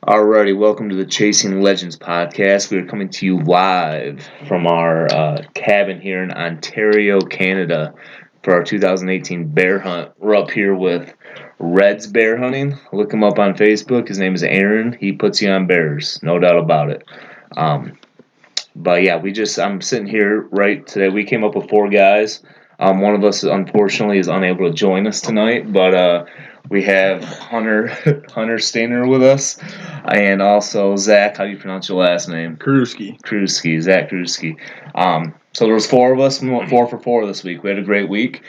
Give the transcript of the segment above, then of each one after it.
Alrighty, welcome to the Chasing Legends podcast. We are coming to you live from our cabin here in Ontario, Canada, for our 2018 bear hunt. We're up here with Red's Bear Hunting. Look him up on Facebook. His name is Aaron. He puts you on bears, no doubt about it. But yeah, I'm sitting here right today. We came up with four guys. One of us, unfortunately, is unable to join us tonight, but we have Hunter Stainer with us, and also Zach. How do you pronounce your last name? Kruskie. Zach Kruskie. So there was four of us. We went 4 for 4 this week. We had a great week,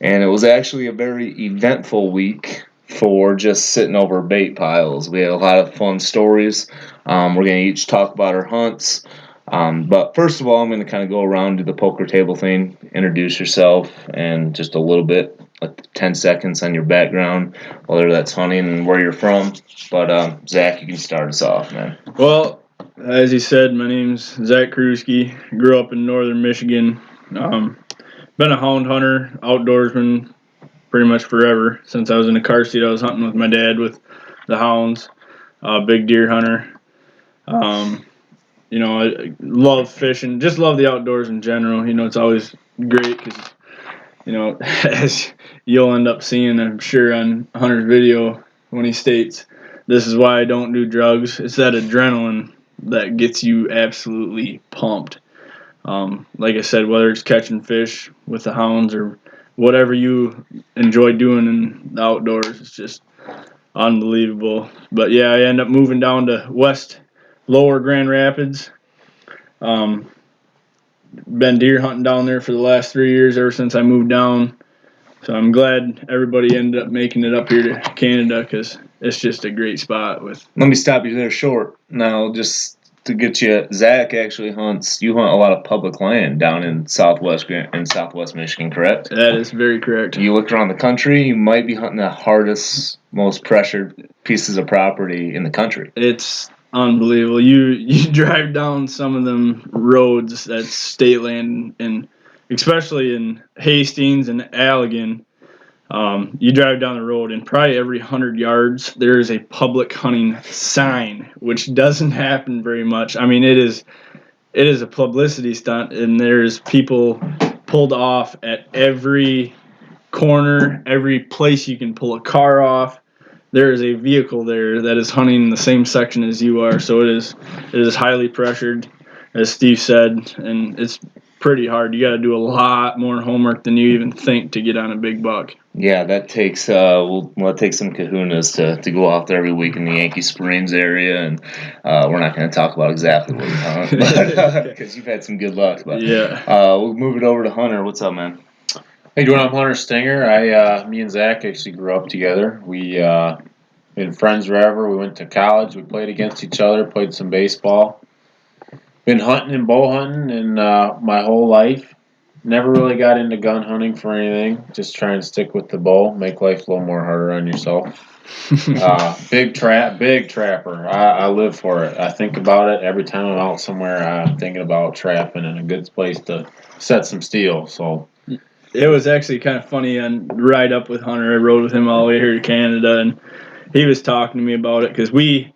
and it was actually a very eventful week for just sitting over bait piles. We had a lot of fun stories. We're going to each talk about our hunts. But first of all, I'm going to kind of go around to the poker table thing, introduce yourself, and just a little bit, like 10 seconds on your background, whether that's hunting and where you're from. But Zach, you can start us off, man. Well, as you said, my name's Zach Kruskie. Grew up in northern Michigan. Been a hound hunter, outdoorsman, pretty much forever. Since I was in the car seat, I was hunting with my dad with the hounds. Big deer hunter. I love fishing. Just love the outdoors in general. It's always great because, as you'll end up seeing, I'm sure, on Hunter's video when he states, "This is why I don't do drugs." It's that adrenaline that gets you absolutely pumped. Like I said, whether it's catching fish with the hounds or whatever you enjoy doing in the outdoors, it's just unbelievable. But yeah, I end up moving down to Lower Grand Rapids. Been deer hunting down there for the last 3 years, ever since I moved down. So I'm glad everybody ended up making it up here to Canada because it's just a great spot. Let me stop you there short. Now, just to get you, Zach actually hunts. You hunt a lot of public land down in Southwest Michigan, correct? That is very correct. You look around the country, you might be hunting the hardest, most pressured pieces of property in the country. It's unbelievable. You drive down some of them roads that's state land, and especially in Hastings and Allegan, you drive down the road and probably every 100 yards there is a public hunting sign, which doesn't happen very much. I mean, it is a publicity stunt, and there's people pulled off at every corner, every place you can pull a car off. There is a vehicle there that is hunting in the same section as you are, so it is highly pressured, as Steve said, and it's pretty hard. You got to do a lot more homework than you even think to get on a big buck. Yeah, that takes it takes some kahunas to go out there every week in the Yankee Springs area, and we're not going to talk about exactly what we hunt because you've had some good luck. But yeah, we'll move it over to Hunter. What's up, man? Hey, doing? I'm Hunter Stinger. Me and Zach actually grew up together. We been friends forever. We went to college. We played against each other. Played some baseball. Been hunting and bow hunting and my whole life. Never really got into gun hunting for anything. Just try and stick with the bow. Make life a little more harder on yourself. Big trapper. I live for it. I think about it every time I'm out somewhere. I'm thinking about trapping and a good place to set some steel. So. It was actually kind of funny on ride up with Hunter. I rode with him all the way here to Canada, and he was talking to me about it because we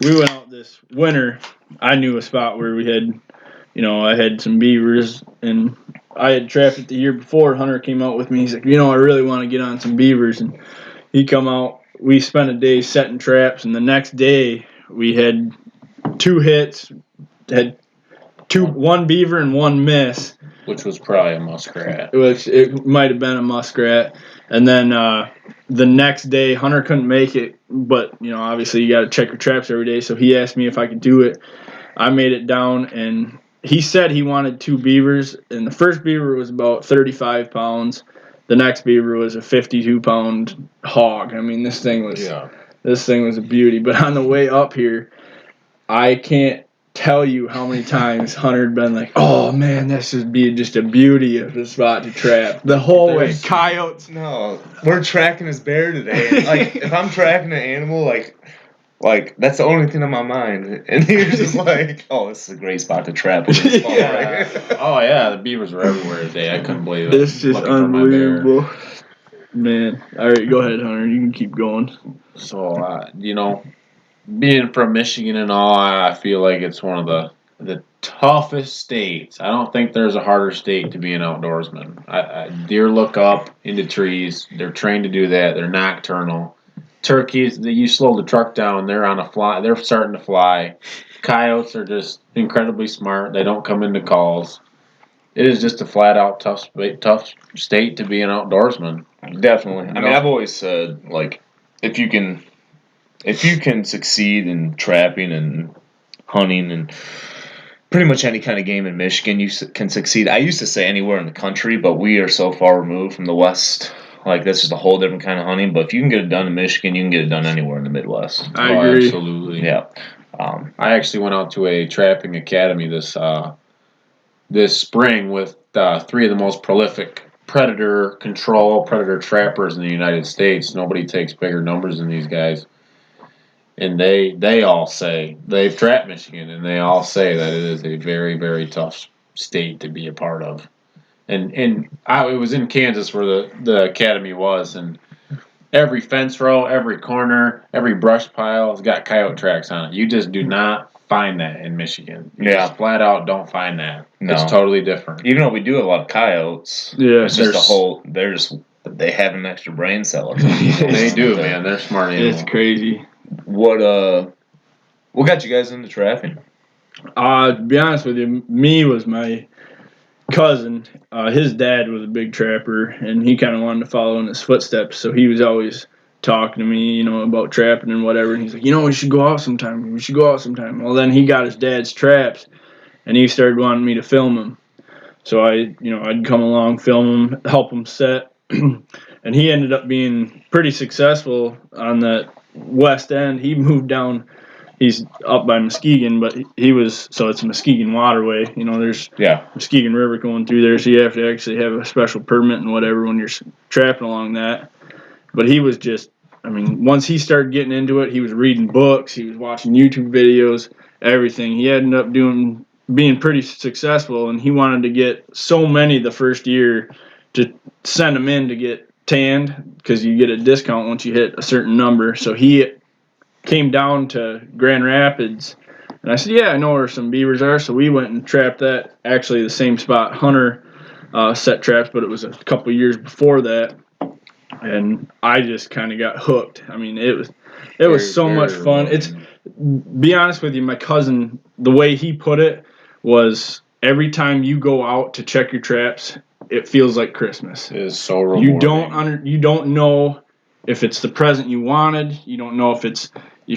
went out this winter. I knew a spot where we had, I had some beavers, and I had trapped it the year before. Hunter came out with me. He's like, I really want to get on some beavers, and he come out. We spent a day setting traps, and the next day we had 2 hits, had one beaver and 1 miss. Which was probably a muskrat. It might have been a muskrat. And then the next day, Hunter couldn't make it. But, obviously you got to check your traps every day. So he asked me if I could do it. I made it down, and he said he wanted 2 beavers. And the first beaver was about 35 pounds. The next beaver was a 52-pound hog. I mean, this thing was a beauty. But on the way up here, I can't tell you how many times Hunter had been like, "Oh man, this would be just a beauty of a spot to trap." The whole way, coyotes. No, we're tracking his bear today. Like, if I'm tracking an animal, like that's the only thing on my mind. And he was just like, "Oh, this is a great spot to trap." Yeah. Oh yeah, the beavers were everywhere today. I couldn't believe it. It's just unbelievable, man. All right, go ahead, Hunter. You can keep going. So being from Michigan and all, I feel like it's one of the toughest states. I don't think there's a harder state to be an outdoorsman. Deer look up into trees. They're trained to do that. They're nocturnal. Turkeys, you slow the truck down, they're on a fly. They're starting to fly. Coyotes are just incredibly smart. They don't come into calls. It is just a flat out tough state to be an outdoorsman. Definitely. I mean, I've always said, like, if you can succeed in trapping and hunting and pretty much any kind of game in Michigan, you can succeed. I used to say anywhere in the country, but we are so far removed from the West. Like, that's just a whole different kind of hunting. But if you can get it done in Michigan, you can get it done anywhere in the Midwest. I agree. Absolutely. Yeah. I actually went out to a trapping academy this spring with three of the most prolific predator trappers in the United States. Nobody takes bigger numbers than these guys. And they all say they've trapped Michigan, and they all say that it is a very, very tough state to be a part of. And it was in Kansas where the academy was, and every fence row, every corner, every brush pile has got coyote tracks on it. You just do not find that in Michigan. You just flat out don't find that. No. It's totally different. Even though we do have a lot of coyotes, it's just they have an extra brain cell. They do, man. They're smart animals. It's crazy. What got you guys into trapping? To be honest with you, me was my cousin. His dad was a big trapper, and he kind of wanted to follow in his footsteps. So he was always talking to me, about trapping and whatever. And he's like, we should go out sometime. We should go out sometime. Well, then he got his dad's traps, and he started wanting me to film him. So I'd come along, film him, help him set, and he ended up being pretty successful on that west end. He moved down. He's up by Muskegon, but so it's a Muskegon waterway. There's Muskegon River going through there, so you have to actually have a special permit and whatever when you're trapping along that. But he was just, once he started getting into it, he was reading books, he was watching YouTube videos, everything. He ended up being pretty successful, and he wanted to get so many the first year to send them in to get tanned, because you get a discount once you hit a certain number. So he came down to Grand Rapids, and I said, yeah, I know where some beavers are. So we went and trapped that, actually the same spot Hunter set traps, but it was a couple years before that, and I just kind of got hooked. It was so much fun. Be honest with you, my cousin, the way he put it was, every time you go out to check your traps, it feels like Christmas. It is so rewarding. You don't know if it's the present you wanted. You don't know if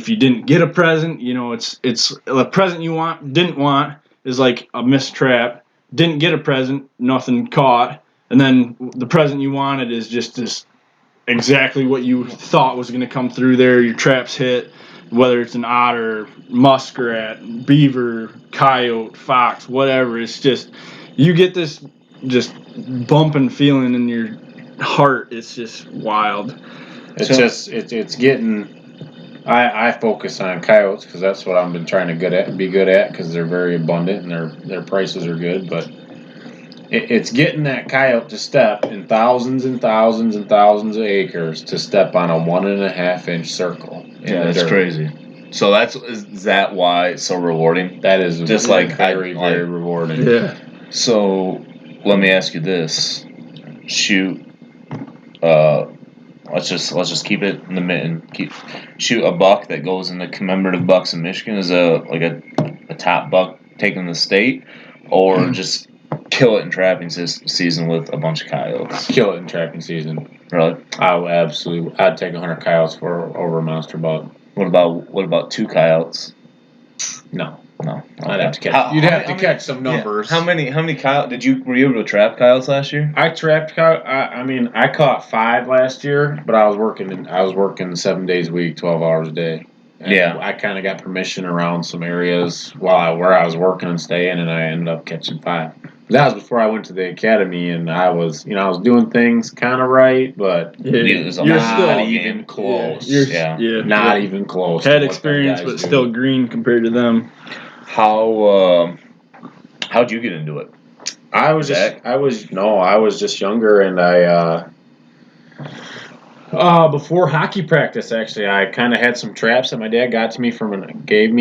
you didn't get a present. It's a present you didn't want is like a missed trap. Didn't get a present, nothing caught, and then the present you wanted is just this exactly what you thought was going to come through there. Your traps hit, whether it's an otter, muskrat, beaver, coyote, fox, whatever. It's just, you get this just bumping feeling in your heart. It's just wild. It's getting. I focus on coyotes because that's what I've been trying to be good at, because they're very abundant and their prices are good. But it's getting that coyote to step in thousands and thousands and thousands of acres to step on a 1.5 inch circle. Yeah, that's crazy. So is that why it's so rewarding? That is just very rewarding. Yeah. So let me ask you this: shoot, let's just keep it in the mitten. Shoot a buck that goes in the commemorative bucks in Michigan is a top buck taking the state, or just kill it in trapping season with a bunch of coyotes. Kill it in trapping season. Really? I'd take 100 coyotes over a monster buck. What about 2 coyotes? No. I'd have to catch. You'd have to catch some numbers. Yeah. How many coyotes were you able to trap coyotes last year? I trapped coyotes. I caught 5 last year, but I was working 7 days a week, 12 hours a day. And I kind of got permission around some areas where I was working and staying, and I ended up catching 5. That was before I went to the academy, and I was doing things kind of right, but you're not even close. Not even close. Had experience, but still green compared to them. How'd you get into it? I was just younger, and Before hockey practice, actually, I kind of had some traps that my dad gave me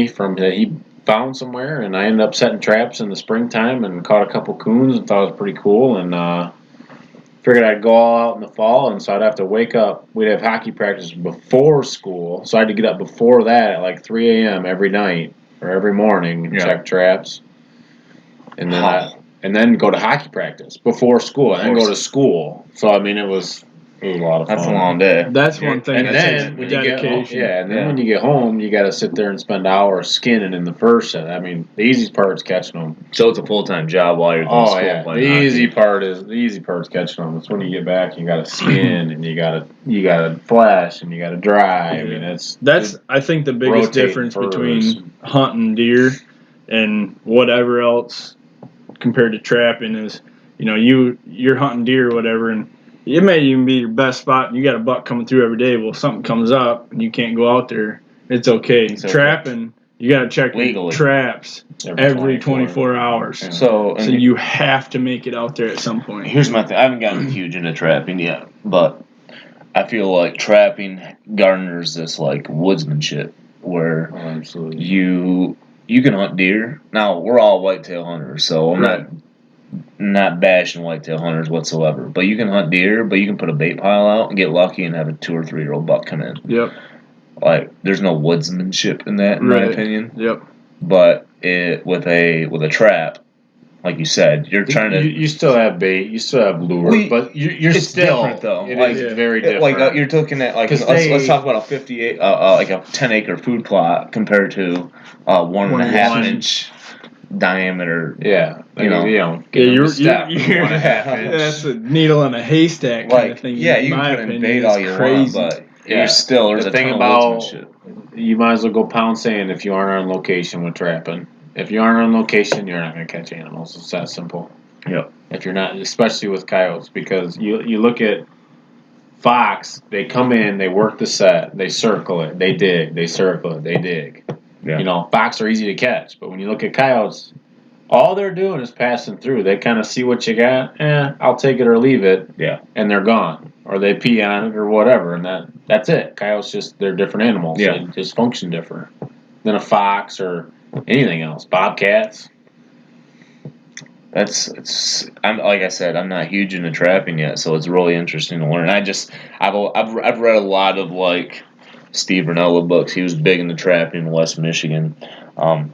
from that he found somewhere, and I ended up setting traps in the springtime and caught a couple coons and thought it was pretty cool. And figured I'd go all out in the fall, and so I'd have to wake up. We'd have hockey practice before school, so I had to get up before that at like 3 a.m. every night or every morning and check traps, and then go to hockey practice before school, and then go to school. So I mean, it was a lot of fun. That's a long day. That's one thing. And then when you get home, when you get home, you got to sit there and spend hours skinning in the first set. I mean, the easy part's catching them. So it's a full-time job while you're going to school. Yeah. The easy part's catching them. It's when you get back, you got to skin and you got to flash and you got to dry. I mean, that's I think the biggest difference between hunting deer and whatever else compared to trapping is, you're hunting deer or whatever, and it may even be your best spot, and you got a buck coming through every day. Well, something comes up, and you can't go out there. It's okay. Trapping, you got to check legally traps every 24 hours. Yeah. So you have to make it out there at some point. Here's my thing. I haven't gotten huge into trapping yet, but I feel like trapping garners this like woodsmanship where you can hunt deer. Now we're all whitetail hunters, so I'm not bashing whitetail hunters whatsoever. But you can hunt deer, but you can put a bait pile out and get lucky and have a 2 or 3 year old buck come in. Yep. Like there's no woodsmanship in that, in my opinion. Yep. But with a trap, like you said, you're trying to. You still have bait, you still have lure, but you're it's still different though. It's very different. Like you're looking at like let's talk about a 58 like a 10-acre food plot compared to 1.5 inch diameter. Yeah, you're 1.5 inch. That's a needle in a haystack kind of thing. Yeah, you can put in bait all you want, but you're still there's the a thing ton about of woodsmanship. You might as well go pound sand if you aren't on location with trapping. If you aren't on location, you're not going to catch animals. It's that simple. Yep. If you're not, especially with coyotes, because you look at fox, they come in, they work the set, they circle it, they dig, they circle it, they dig. Yeah. Fox are easy to catch, but when you look at coyotes, all they're doing is passing through. They kind of see what you got, I'll take it or leave it, and they're gone. Or they pee on it or whatever, and that's it. Coyotes they're different animals. Yeah. They just function different than a fox or anything else. Bobcats. I'm like I said, I'm not huge into trapping yet, so it's really interesting to learn. I've read a lot of like Steve Ranella books. He was big into trapping in West Michigan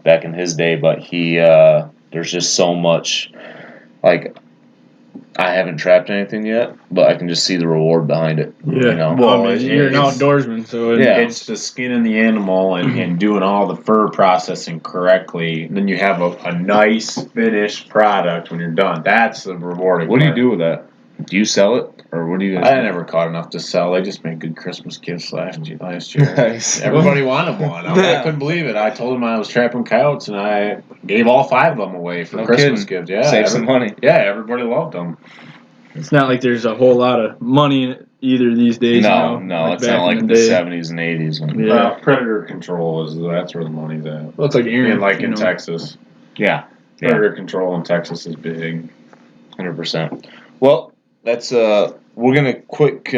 back in his day, but there's just so much like. I haven't trapped anything yet, but I can just see the reward behind it. Yeah. Well, you're an outdoorsman, so it's the skinning the animal and doing all the fur processing correctly. And then you have a nice finished product when you're done. That's the rewarding. What do you do with that? Do you sell it, or what do you guys do? I never caught enough to sell. They just made good Christmas gifts last year. Nice. Everybody wanted one. I couldn't believe it. I told them I was trapping coyotes, and I gave all 5 of them away for Christmas gifts. Yeah, save some money. Yeah, everybody loved them. It's not like there's a whole lot of money in it either these days. No, it's not like the 70s and 80s. Predator control that's where the money's at. Well, it's like in Texas. Yeah. Predator control in Texas is big. 100%. Well, that's we're gonna quick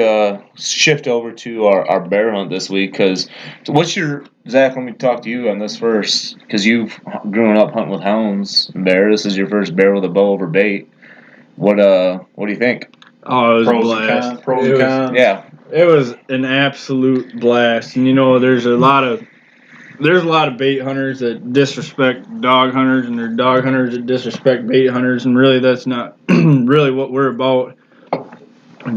shift over to our bear hunt this week because Zach? Let me talk to you on this first because you've grown up hunting with hounds and bear. This is your first bear with a bow over bait. What do you think? Oh, it was a blast. Pros and cons. Yeah, it was an absolute blast. And there's a lot of bait hunters that disrespect dog hunters, and there are dog hunters that disrespect bait hunters, and really that's not really what we're about.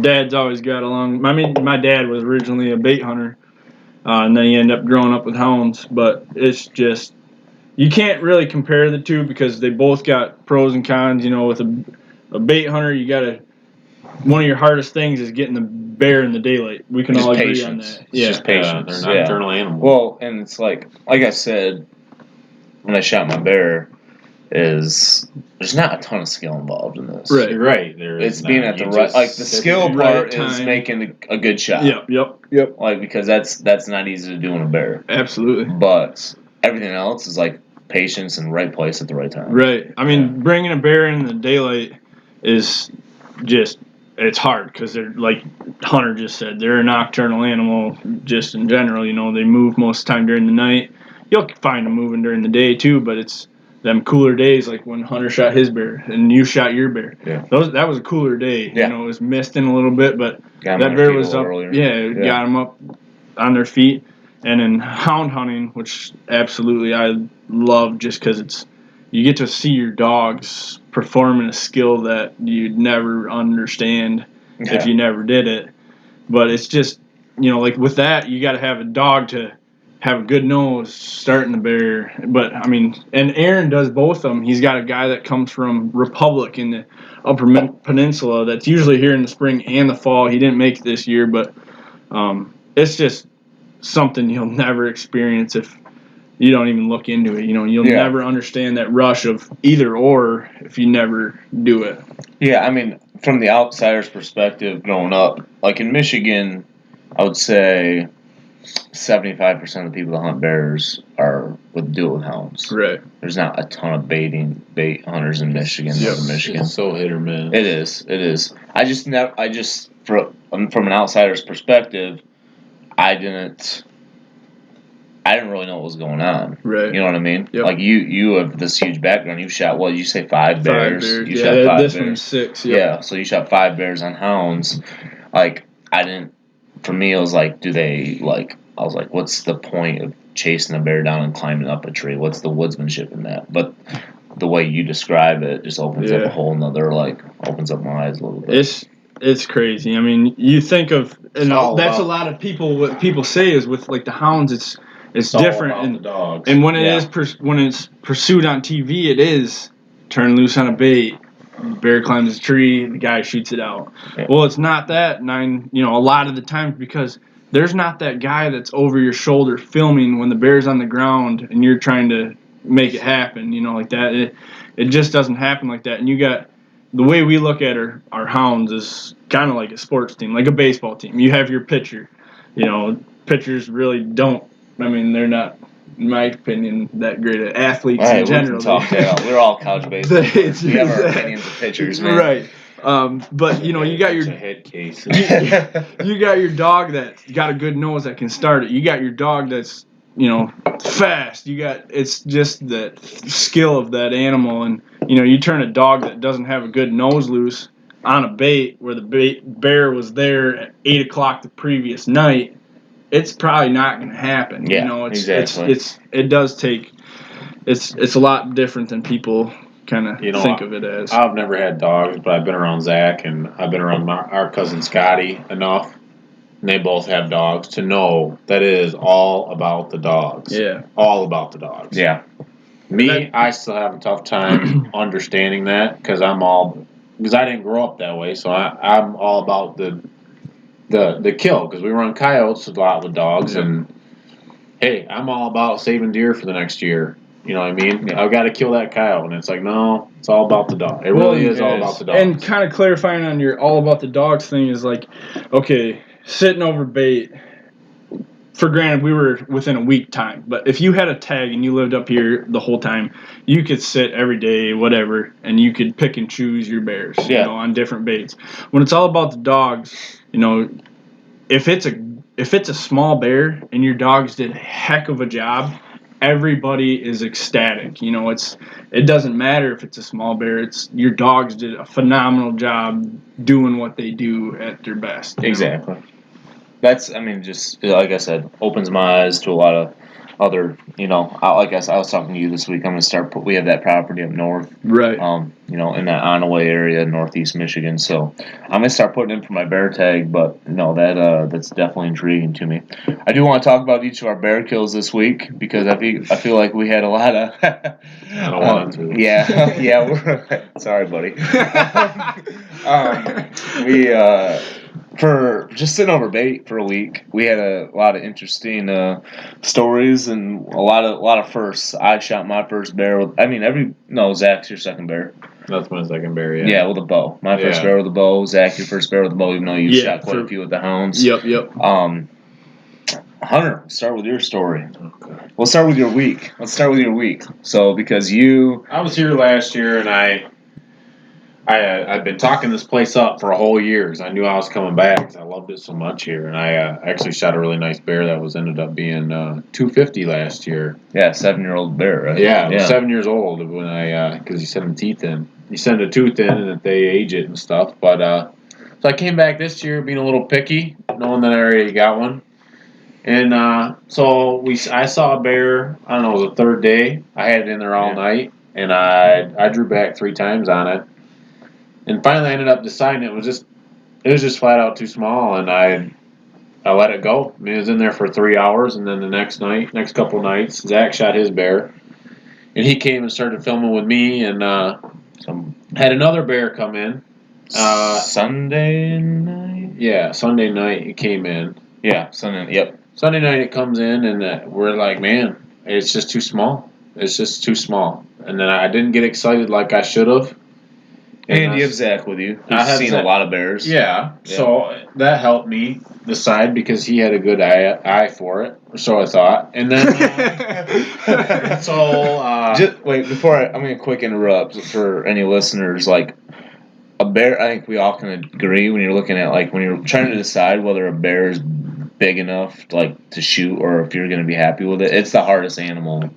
Dad's always got along. I mean, my dad was originally a bait hunter, and then he ended up growing up with hounds. But it's just you can't really compare the two because they both got pros and cons. With a bait hunter, one of your hardest things is getting the bear in the daylight. We can all agree on that. It's just patience. They're nocturnal animals. Well, and it's like I said, when I shot my bear, there's not a ton of skill involved in this. Right. Right. It's being at the right, like the skill part is making a good shot. Yep. Like because that's not easy to do in a bear. Absolutely. But everything else is like patience and right place at the right time. Right. I mean, bringing a bear in the daylight is just it's hard because they're, like Hunter just said, they're a nocturnal animal just in general. You know, they move most of the time during the night. You'll find them moving during the day too, but it's them cooler days, like when Hunter shot his bear and you shot your bear. Yeah. That was a cooler day. Yeah. You know, it was misting a little bit, but Got 'em that on their bear feet a was little up. earlier. Yeah, got them up on their feet. And in hound hunting, which absolutely I love just because you get to see your dogs performing a skill that you'd never understand if you never did it. But it's just, you know, like with that, you got to have a dog to have a good nose starting the bear. But, I mean, and Aaron does both of them. He's got a guy that comes from Republic in the Upper Peninsula that's usually here in the spring and the fall. He didn't make it this year, but it's just something you'll never experience if you don't even look into it. You know, you'll never understand that rush of either or if you never do it. Yeah, I mean, from the outsider's perspective, growing up, like in Michigan, I would say 75% of the people that hunt bears are do it with hounds. Right. There's not a ton of bait hunters in Michigan. Northern Michigan. It's so hit or miss. It is. From an outsider's perspective, I didn't really know what was going on. Right. You know what I mean? Yep. Like you have this huge background. You shot you say 5 bears. You shot 5 this bears. one's 6. Yep. Yeah. So you shot 5 bears on hounds. Like for me, it was like, I was like, what's the point of chasing a bear down and climbing up a tree? What's the woodsmanship in that? But the way you describe it just opens up a whole nother, opens up my eyes a little bit. It's crazy. I mean, you think of, that's a lot of people, what people say is with like the hounds, it's different. All about the dogs. And when when it's pursued on TV, it is turn loose on a bait, bear climbs a tree, the guy shoots it out. Yeah. Well, it's not that a lot of the times because there's not that guy that's over your shoulder filming when the bear's on the ground and you're trying to make it happen, like that. It just doesn't happen like that. And you got, the way we look at our hounds is kind of like a sports team, like a baseball team. You have your pitcher. Pitchers really don't, they're not, in my opinion, that great at athletes in general. We're all college baseball players. We have our opinions of pitchers, man. Right. But you got your head case. you got your dog that's got a good nose that can start it. You got your dog that's fast. It's just the skill of that animal, and you turn a dog that doesn't have a good nose loose on a bait where the bear was there at 8:00 the previous night. It's probably not going to happen. Yeah, exactly. It does take. It's a lot different than people kind of think of it as. I've never had dogs, but I've been around Zach and I've been around our cousin Scotty enough, and they both have dogs to know that it is all about the dogs. Yeah. All about the dogs. Yeah. I still have a tough time understanding that because I didn't grow up that way, so I'm all about the kill because we run coyotes a lot with dogs, and hey, I'm all about saving deer for the next year. You know what I mean? Yeah. I've got to kill that coyote, and it's like, no, it's all about the dog. It really is all about the dogs. And kind of clarifying on your all about the dogs thing is like, okay, sitting over bait. For granted, we were within a week time, but if you had a tag and you lived up here the whole time, you could sit every day, whatever, and you could pick and choose your bears, on different baits. When it's all about the dogs, if it's a small bear and your dogs did a heck of a job, everybody is ecstatic. It doesn't matter if it's a small bear. It's your dogs did a phenomenal job doing what they do at their best. Exactly. That's, just like I said, opens my eyes to a lot of other, like I was talking to you this week. I'm going to we have that property up north. Right. In that Onaway area, northeast Michigan. So I'm going to start putting in for my bear tag, but that's definitely intriguing to me. I do want to talk about each of our bear kills this week because I feel like we had a lot of. I don't want to. Yeah. Sorry, buddy. For just sitting over bait for a week, we had a lot of interesting stories and a lot of firsts. I shot my first bear with, Zach's your second bear. That's my second bear, yeah. Yeah, with a bow. My first bear with a bow. Zach, your first bear with a bow, even though you shot quite a few with the hounds. Yep. Hunter, start with your story. Okay. We'll start with your week. So, because I was here last year and I I've been talking this place up for a whole year because I knew I was coming back because I loved it so much here. And I actually shot a really nice bear that was ended up being 250 last year. Yeah, 7-year-old bear, right? Yeah, it was 7 years old when because you send the teeth in. You send a tooth in and they age it and stuff. But so I came back this year being a little picky, knowing that I already got one. And so I saw a bear. I don't know, it was the third day. I had it in there all night, and I drew back 3 times on it. And finally, I ended up deciding it was just flat out too small, and I let it go. I mean, it was in there for 3 hours, and then the next couple nights, Zach shot his bear, and he came and started filming with me, and had another bear come in. Sunday night? Yeah, Sunday night he came in. Yeah, Sunday. Yep. Sunday night it comes in, and we're like, man, it's just too small. It's just too small. And then I didn't get excited like I should have. And you have Zach with you. I've seen a lot of bears. Yeah, so that helped me decide because he had a good eye for it, or so I thought. And then, Just wait, before I'm going to quick interrupt for any listeners. Like, a bear, I think we all can agree when you're looking at, like, when you're trying to decide whether a bear is big enough, like, to shoot or if you're going to be happy with it, it's the hardest animal.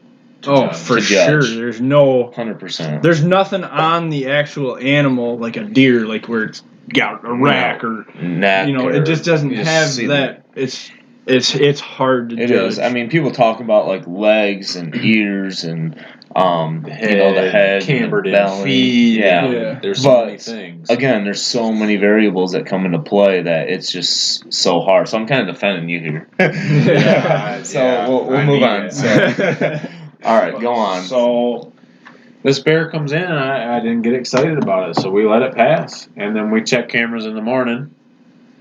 For sure. There's no 100%. There's nothing on the actual animal like a deer, like where it's got a rack or neck, it just doesn't have that. It's hard to judge. It is. I mean, people talk about like legs and ears and the head, cambered and belly. feet. Yeah. There's so many things. Again, there's so many variables that come into play that it's just so hard. So I'm kind of defending you here. We'll move on. So. All right, go on. So this bear comes in, and I didn't get excited about it, so we let it pass. And then we check cameras in the morning.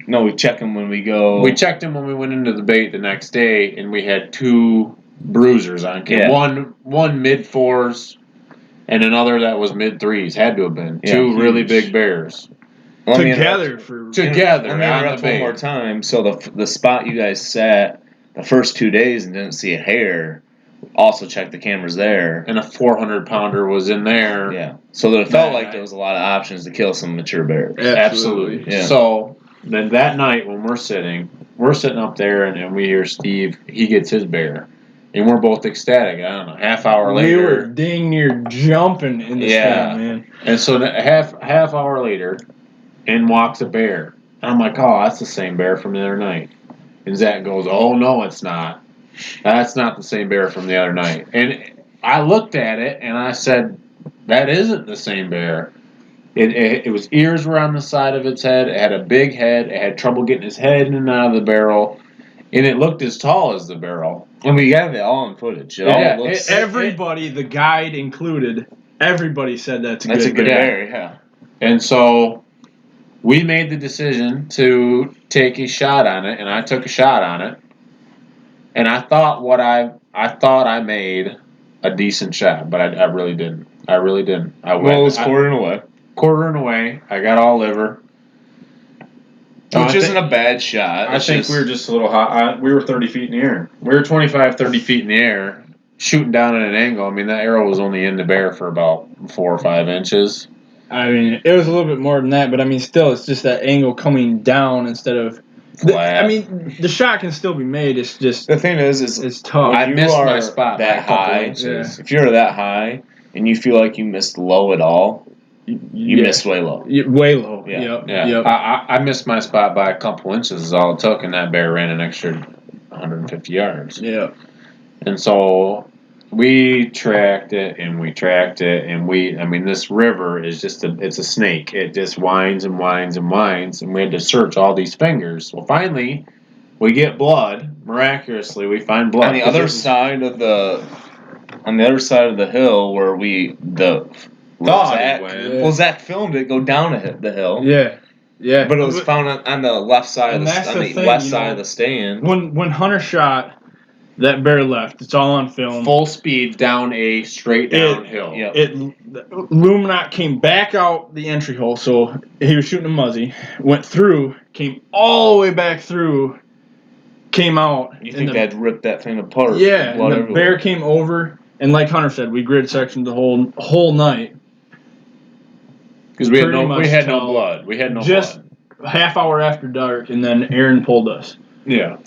No, we check them when we go. We checked them when we went into the bait the next day, and we had 2 bruisers on camera. One mid-4s, and another that was mid-3s. Had to have been. 2 really big bears. Together. Let me interrupt one more time. So the spot you guys sat the first 2 days and didn't see a hair. Also checked the cameras there. And a 400-pounder was in there. Yeah. So it felt like there was a lot of options to kill some mature bears. Absolutely. Yeah. So then that night when we're sitting up there and we hear Steve, he gets his bear. And we're both ecstatic. I don't know, half hour later. We were dang near jumping in the sky, man. And so half hour later, in walks a bear. And I'm like, oh, that's the same bear from the other night. And Zach goes, oh, no, it's not. That's not the same bear from the other night. And I looked at it and I said, that isn't the same bear. It was ears were on the side of its head. It had a big head. It had trouble getting its head in and out of the barrel. And it looked as tall as the barrel. And we got it all in footage. Everybody, the guide included, everybody said that's a good bear. Yeah. And so we made the decision to take a shot on it, and I took a shot on it. And I thought I made a decent shot, but I really didn't. I was quartering away. I got all liver. Which isn't a bad shot. I think we were just a little hot. We were 30 feet in the air. We were 25, 30 feet in the air, shooting down at an angle. I mean, that arrow was only in the bear for about 4 or 5 inches. I mean, it was a little bit more than that, but I mean, still, it's just that angle coming down instead of... flat. I mean, the shot can still be made. It's just... The thing is it's tough. I missed my spot that high. If you're that high and you feel like you missed low at all, you missed way low. Way low. Yeah. Yep. I missed my spot by a couple inches is all it took, and that bear ran an extra 150 yards. Yeah. And so we tracked it, and this river is it's a snake. It just winds and winds and winds, and we had to search all these fingers. Well, finally, we get blood. Miraculously, we find blood. On the other side of the hill where Zach filmed it go down the hill. Yeah. Yeah. But it was found on the left side on the west side of the stand. When Hunter shot, that bear left. It's all on film. Full speed down a straight downhill. Luminat came back out the entry hole, so he was shooting a muzzy. Went through, came all the way back through, came out. You think that ripped that thing apart? Yeah, and the bear came over, and like Hunter said, we grid sectioned the whole night. Because we pretty much had no till blood. We had no just blood. half hour after dark, and then Aaron pulled us. Yeah.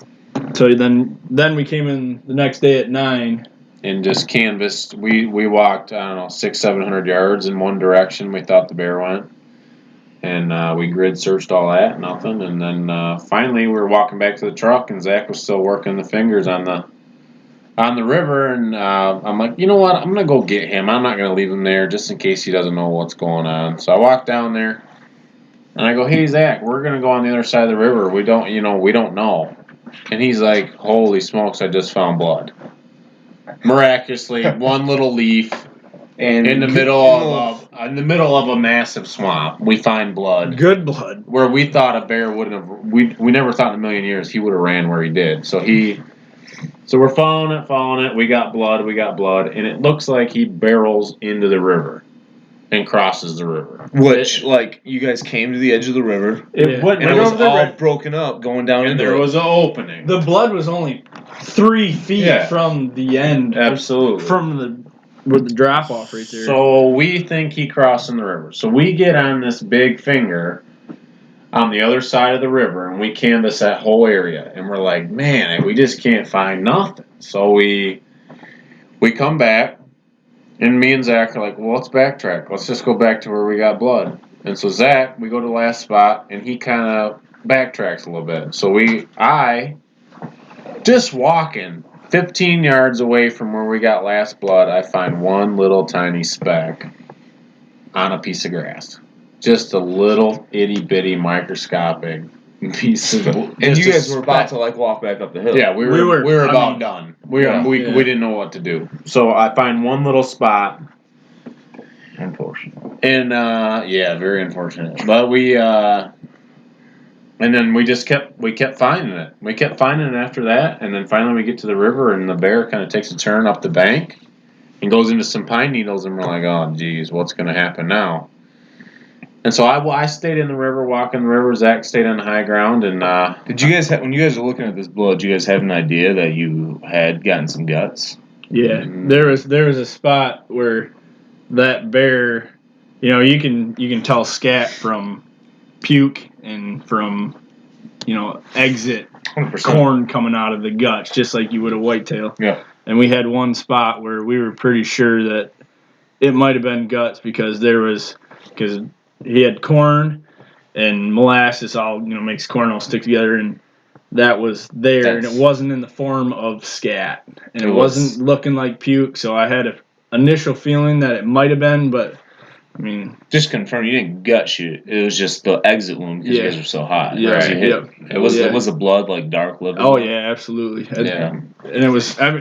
So then we came in the next day at 9. And just canvassed. We walked, I don't know, 600-700 yards in one direction. We thought the bear went. And we grid searched all that, nothing. And then finally we were walking back to the truck, and Zach was still working the fingers on the river. And I'm like, you know what? I'm gonna go get him. I'm not gonna leave him there just in case he doesn't know what's going on. So I walked down there, and I go, hey Zach, we're gonna go on the other side of the river. We don't know. And he's like, holy smokes! I just found blood. Miraculously, one little leaf. And In the middle of a massive swamp, we find blood. Good blood. Where we thought a bear wouldn't have. We never thought in a million years he would have ran where he did. So we're following it. We got blood, and it looks like he barrels into the river and crosses the river. Which, you guys came to the edge of the river. It went And it was all broken up going down and into there it. was an opening. The blood was only 3 feet from the end. Absolutely. From with the drop off right there. So we think he crossed in the river. So we get on this big finger on the other side of the river, and we canvass that whole area. And we're like, man, we just can't find nothing. So we come back, and me and Zach are like, well, let's backtrack. Let's just go back to where we got blood. And so Zach, we go to the last spot, and he kind of backtracks a little bit. So I just walking 15 yards away from where we got last blood, I find one little tiny speck on a piece of grass. Just a little itty-bitty microscopic piece of... And you guys were about to walk back up the hill. Yeah, we were about done. We didn't know what to do. So I find one little spot. Unfortunate. And, very unfortunate. But and then we kept finding it. We kept finding it after that, and then finally we get to the river, and the bear kind of takes a turn up the bank and goes into some pine needles, and we're like, oh, geez, what's going to happen now? And so I stayed in the river, walking the river. Zach stayed on the high ground, and did you guys when you guys were looking at this blood, did you guys have an idea that you had gotten some guts? Yeah, there was a spot where that bear, you can tell scat from puke and from exit 100%. corn coming out of the guts, just like you would a whitetail. Yeah. And we had one spot where we were pretty sure that it might have been guts because he had corn and molasses all makes corn all stick together, and that was there, and it wasn't in the form of scat, and it wasn't looking like puke. So I had an initial feeling that it might have been, but I mean, just confirm you didn't gut shoot. It was just the exit wound because you guys were so hot. Yeah, right? Yep. It was the blood dark liver? Oh yeah, absolutely. Yeah, and it was. I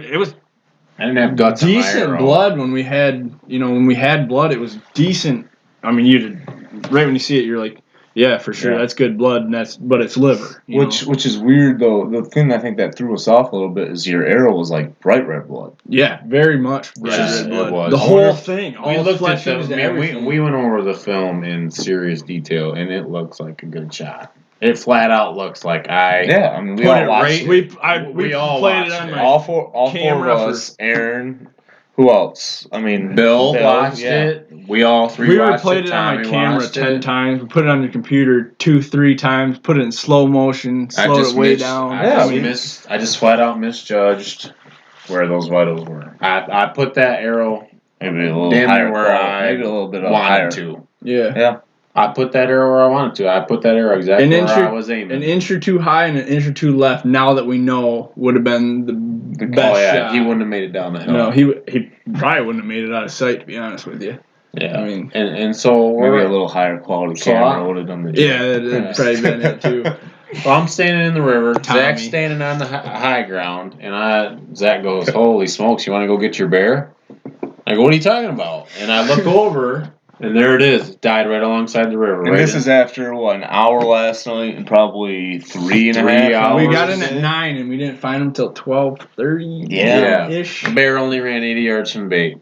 didn't have guts. Decent blood when we had blood. It was decent. I mean, right when you see it, you're like, yeah, for sure, that's good blood, and but it's liver. Which is weird though. The thing I think that threw us off a little bit is your arrow was like bright red blood. Yeah, very much bright red blood. It was. The whole thing. We looked at everything. we went over the film in serious detail, and it looks like a good shot. It flat out looks like I mean, we all watched it. We all played it on my all four of us. Aaron. Who else? I mean, Bill watched it. We all three watched it. We replayed it on my camera 10 times. We put it on the computer 2-3 times. Put it in slow motion. Slowed it way down. I just flat out misjudged where those vitals were. I put that arrow maybe a little higher where maybe a little bit wanted to. Yeah. I put that arrow where I wanted to. I put that arrow exactly where I was aiming. An inch or two high and an inch or two left, now that we know, would have been the best shot. He wouldn't have made it down the hill. No, he probably wouldn't have made it out of sight, to be honest with you. Yeah. I mean, and so maybe a little higher quality camera would have done the job. Yeah, it'd probably been it too. Well, I'm standing in the river. Zach's standing on the high ground, and Zach goes, "Holy smokes! You want to go get your bear?" I go, "What are you talking about?" And I look over. And there it is. It died right alongside the river. And this is after, an hour last night and probably 3.5 hours. We got in at 9 and we didn't find him till 12:30. Yeah-ish. The bear only ran 80 yards from bait.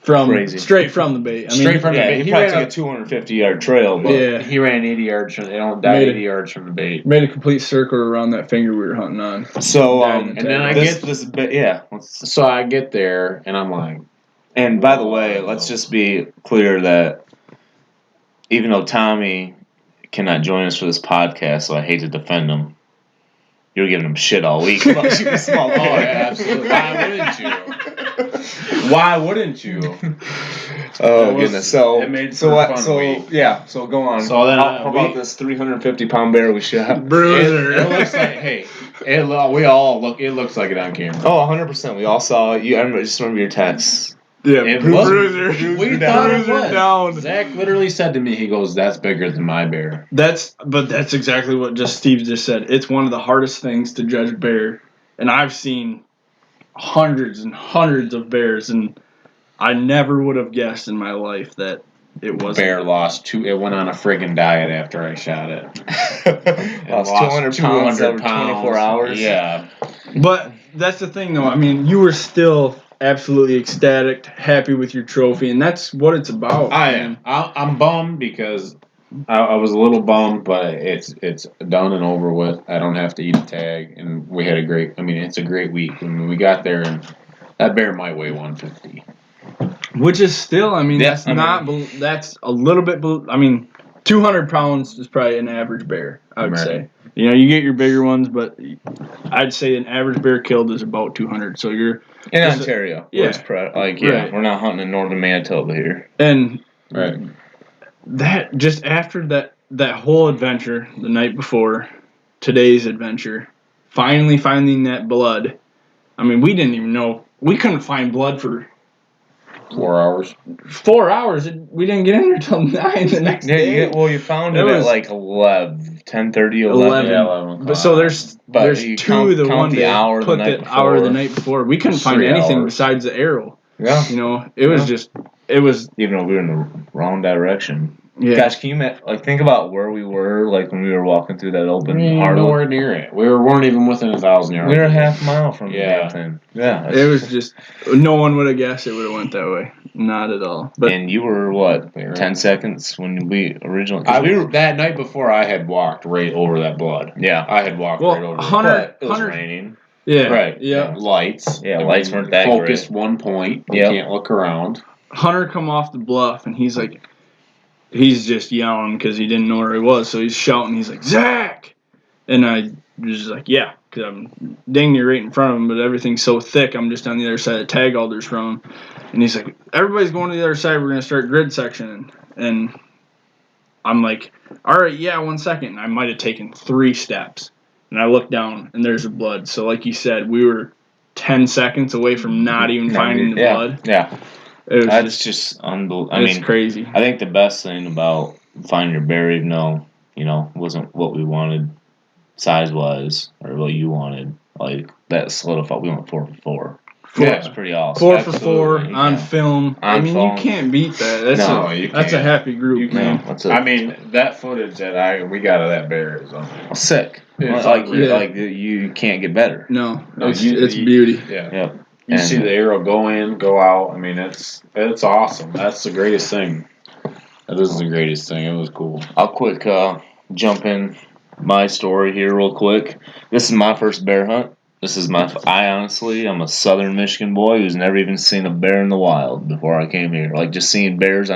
Straight from the bait. Straight from the bait. He probably took a 250-yard trail, but he ran 80 yards from. They don't die 80 yards from the bait. Made a complete circle around that finger we were hunting on. So, and then I get this bit. Yeah. So I get there and I'm like. And by the way, let's just be clear that even though Tommy cannot join us for this podcast, so I hate to defend him. You were giving him shit all week about shooting a small bear. Oh, yeah, absolutely. Why wouldn't you? Oh goodness! So it made so for a what? fun So week. yeah. So go on. So then how about this 350-pound bear we shot? Bruiser. It looks like it looks like it on camera. Oh, 100%. We all saw it. I remember your texts. Yeah, It bruiser. We thought it Bruiser was. down. Zach literally said to me, he goes, "That's bigger than my bear." That's exactly what Steve just said. It's one of the hardest things to judge bear, and I've seen hundreds and hundreds of bears, and I never would have guessed in my life that it was Bear lost two. It went on a friggin' diet after I shot it. Lost 200 pounds over 24 hours. Yeah. But that's the thing, though. I mean, you were still absolutely ecstatic, happy with your trophy, and that's what it's about. I am. I'm bummed because I was a little bummed, but it's done and over with. I don't have to eat a tag, and we had a great. I mean, it's a great week. When we got there, and that bear might weigh 150. Which is still, I mean, that's a little bit. I mean, 200 pounds is probably an average bear, I would say. You know, you get your bigger ones, but I'd say an average bear killed is about 200. So you're in Ontario. Yeah. Right. We're not hunting in northern Manitoba here. And Right. that just after that whole adventure, the night before today's adventure, finally finding that blood. I mean, we didn't even know. We couldn't find blood for 4 hours. 4 hours. We didn't get in there till 9 the next day. You found it at like 10:30, 11. Yeah, 11 but so there's you two the one day hour put the night the hour the before. night before. We couldn't find 3 anything hours. besides the arrow. Yeah. You know, it was Even though we were in the wrong direction. yeah. Gosh, can you think about where we were when we were walking through that open hardwood? Nowhere near it. We weren't even within 1,000 yards. We were a half mile from the Yeah. damn thing. Yeah. It was just no one would have guessed it would have went that way. Not at all. But And you were what, 10 seconds when we originally? That night before, I had walked right over that blood. Yeah. I had walked Well, right over. Hunter- But it was Hunter- raining. yeah, Right. yeah. Lights. Yeah, lights weren't that focused one point. You Yep. can't look around. Hunter come off the bluff and he's just yelling because he didn't know where he was, so he's shouting. He's like, Zach, and I was just like, yeah, because I'm dang near right in front of him, but everything's so thick. I'm just on the other side of tag alders from him, and he's like, everybody's going to the other side. We're gonna start grid sectioning, and I'm like, all right, yeah, 1 second. And I might have taken 3 steps, and I look down and there's the blood. So like you said, we were 10 seconds away from not even finding the blood. Yeah. That's just unbelievable. I It's mean, crazy. I think the best thing about finding your bear, even though, wasn't what we wanted size-wise or what you wanted, that solidified. We went 4 for 4. Yeah, it's pretty awesome. 4 for 4 Absolutely. on film. On film. You can't beat that. That's a happy group, man. I mean, that footage that we got of that bear is sick. It's You can't get better. No, it's beauty. Yeah. Yep. You see the arrow go in, go out. I mean, it's awesome. That's the greatest thing. That is the greatest thing. It was cool. I'll quick jump in my story here real quick. This is my first bear hunt. I'm a southern Michigan boy who's never even seen a bear in the wild before I came here. Just seeing bears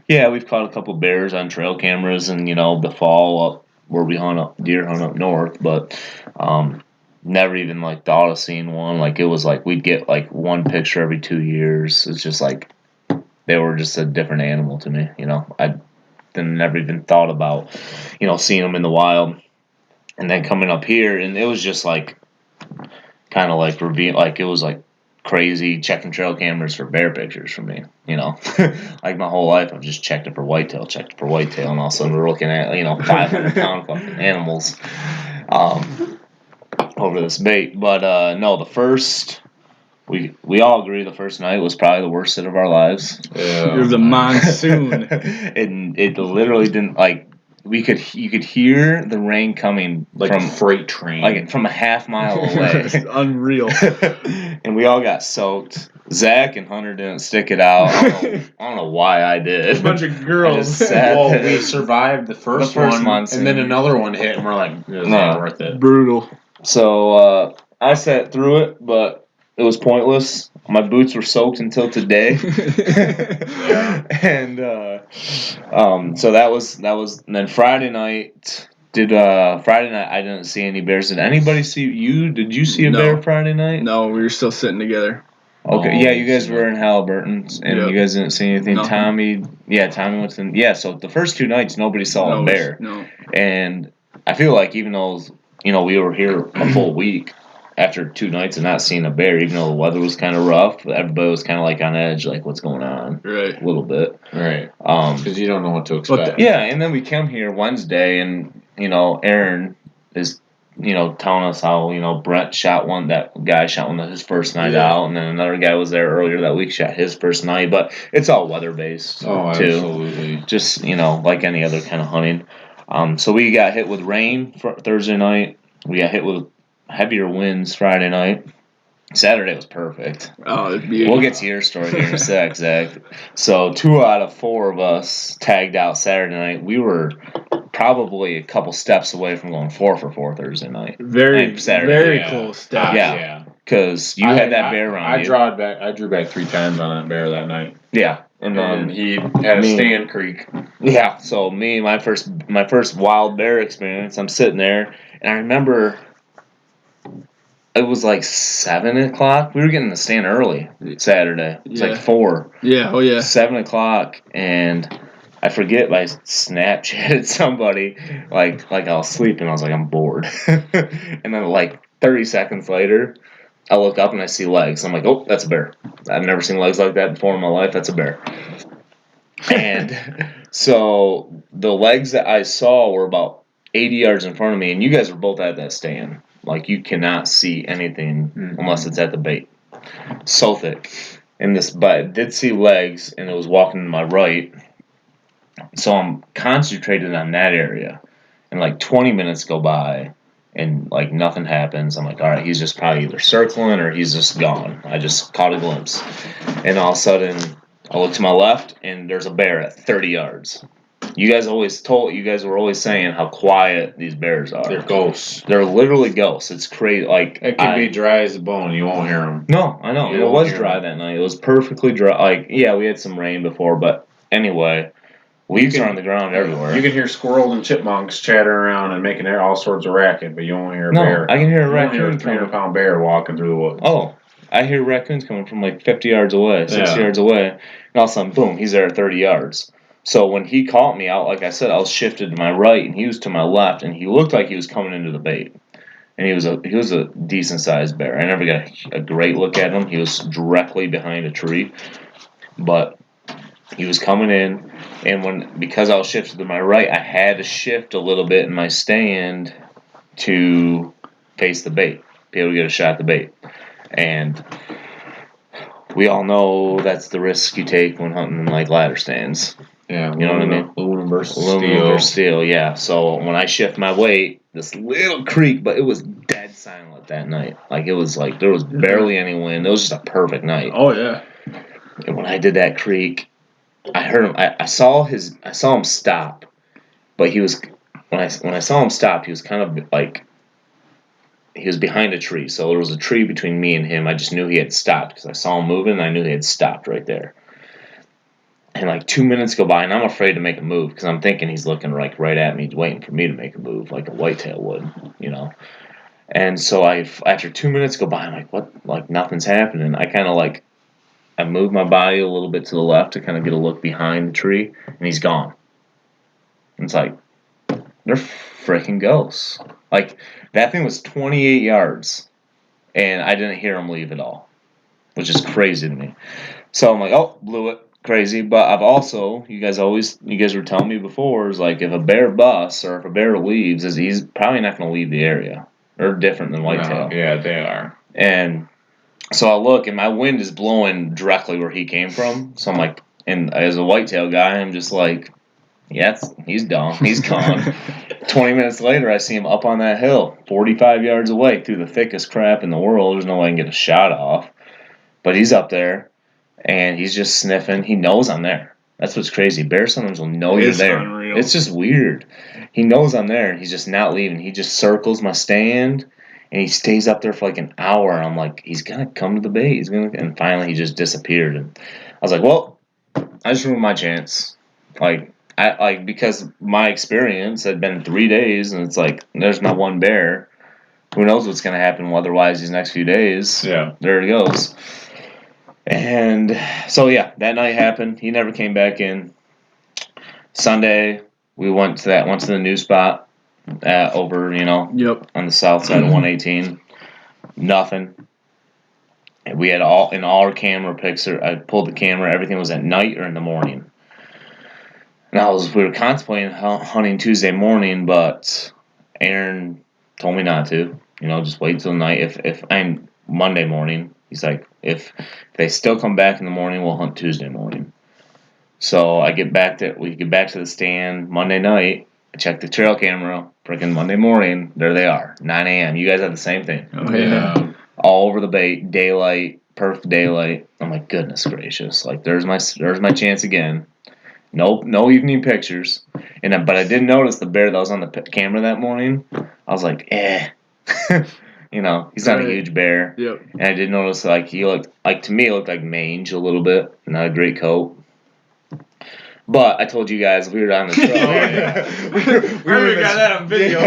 we've caught a couple bears on trail cameras and, the fall up where we deer hunt up north, but never even thought of seeing one. It was we'd get one picture every 2 years. It's just they were just a different animal to me. I never even thought about seeing them in the wild, and then coming up here, and it was just kind of reveal. It was crazy checking trail cameras for bear pictures for me. My whole life I've just checked it for whitetail, and all of a sudden we're looking at 500-pound fucking animals over this bait. But no, the first we all agree the first night was probably the worst hit of our lives. It was a monsoon. It literally didn't you could hear the rain coming from a freight train, from a half mile away. It's unreal. And we all got soaked. Zach and Hunter didn't stick it out. I don't know why I did. A bunch of girls. We survived the first one, monsoon. and then another one hit, and we're like, it's not worth it. Brutal. So I sat through it, but it was pointless. My boots were soaked until today. And so that was and then Friday night I didn't see any bears. Did anybody see you? Did you see a bear Friday night? No, we were still sitting together. Okay, yeah, you guys were in Halliburton's, and you guys didn't see anything. Nothing. Tommy went to, so the first 2 nights, nobody saw a bear. No. And I feel like even though, we were here a full week, after 2 nights of not seeing a bear, even though the weather was kind of rough, everybody was kind of like on edge, like what's going on, right? A little bit, right? Because you don't know what to expect. And then we come here Wednesday, and Aaron is telling us how Brett shot one. That guy shot one his first night out, and then another guy was there earlier that week shot his first night. But it's all weather based, too. Absolutely. Just like any other kind of hunting. So we got hit with rain for Thursday night. We got hit with heavier winds Friday night. Saturday was perfect. Oh, it'd be. We'll get to your story here in a sec, Zach. So 2 out of 4 of us tagged out Saturday night. We were probably a couple steps away from going 4 for 4 Thursday night. Very close steps. Yeah. Because you had that bear around you. I drew back 3 times on that bear that night. Yeah. And he had a stand creek. Yeah. So my first wild bear experience, I'm sitting there, and I remember it was like 7 o'clock. We were getting the stand early Saturday. It was like 4. Yeah. Oh yeah. 7 o'clock, and I forget I Snapchatted somebody like I was sleeping. I was like, I'm bored. And then like 30 seconds later, I look up and I see legs. I'm like, oh, that's a bear. I've never seen legs like that before in my life. That's a bear. And so the legs that I saw were about 80 yards in front of me, and you guys were both at that stand. Like, you cannot see anything unless it's at the bait. So thick. But I did see legs, and it was walking to my right. So I'm concentrated on that area. And like 20 minutes go by, and like nothing happens. I'm like, all right, he's just probably either circling or he's just gone. I just caught a glimpse. And all of a sudden, I look to my left, and there's a bear at 30 yards. You guys were always saying how quiet these bears are. They're ghosts. They're literally ghosts. It's crazy. Like, it can be dry as a bone. You won't hear them. No, I know. It was dry that night. It was perfectly dry. Like, yeah, we had some rain before, but anyway, leaves are on the ground everywhere. You can hear squirrels and chipmunks chattering around and making all sorts of racket, but you won't hear a bear. I can hear a raccoon. You won't hear a 300-pound bear walking through the woods. Oh, I hear raccoons coming from like 50 yards away, 60 yards away, and all of a sudden, boom, he's there at 30 yards. So when he caught me out, like I said, I was shifted to my right, and he was to my left, and he looked like he was coming into the bait. And he was a decent sized bear. I never got a great look at him. He was directly behind a tree, but he was coming in, and because I was shifted to my right, I had to shift a little bit in my stand to face the bait, be able to get a shot at the bait. And we all know that's the risk you take when hunting like ladder stands. Yeah, you know what I mean? Aluminum versus steel, yeah. So when I shift my weight, this little creek, but it was dead silent that night. Like, it was like there was barely any wind. It was just a perfect night. Oh yeah. And when I did that creek, I heard him. I saw him stop, but he was when I saw him stop, he was kind of like he was behind a tree. So there was a tree between me and him. I just knew he had stopped because I saw him moving, and I knew he had stopped right there. And like 2 minutes go by, and I'm afraid to make a move because I'm thinking he's looking like right at me, waiting for me to make a move, like a whitetail would, And so after 2 minutes go by, I'm like, what? Like, nothing's happening. I moved my body a little bit to the left to kind of get a look behind the tree, and he's gone. And it's like, they're freaking ghosts. Like, that thing was 28 yards, and I didn't hear him leave at all, which is crazy to me. So I'm like, oh, blew it. Crazy, but I've also, you guys were telling me before, is like if a bear busts or if a bear leaves, he's probably not going to leave the area. They're different than whitetail. No, yeah, they are. And so I look, and my wind is blowing directly where he came from. So I'm like, and as a whitetail guy, I'm just like, yeah, he's done. He's gone. 20 minutes later, I see him up on that hill, 45 yards away, through the thickest crap in the world. There's no way I can get a shot off. But he's up there. And he's just sniffing. He knows I'm there. That's what's crazy. Bears sometimes will know you're there. Unreal. It's just weird. He knows I'm there, and he's just not leaving. He just circles my stand, And he stays up there for like an hour. And I'm like, he's going to come to the bait. And finally he just disappeared. And I was like, well, I just ruined my chance. Because my experience had been 3 days, and it's like, there's not one bear. Who knows what's going to happen weather-wise these next few days. Yeah. There it goes. And so, yeah, that night happened. He never came back in. Sunday, we went to the new spot over, on the south side of 118. Nothing. And we had all our camera pics. I pulled the camera. Everything was at night or in the morning. And we were contemplating hunting Tuesday morning, but Aaron told me not to. Just wait till night. If I'm Monday morning, he's like, if they still come back in the morning, we'll hunt Tuesday morning. So we get back to the stand Monday night. I check the trail camera. Freaking Monday morning, there they are, 9 a.m. You guys have the same thing. Oh yeah. All over the bait, daylight, perfect daylight. I'm like, goodness gracious! Like there's my chance again. No evening pictures. But I did notice the bear that was on the camera that morning. I was like, he's not a huge bear. Yep. And I did notice he looked to me, it looked like mange a little bit, not a great coat. But I told you guys we were on the trail. we got that on video.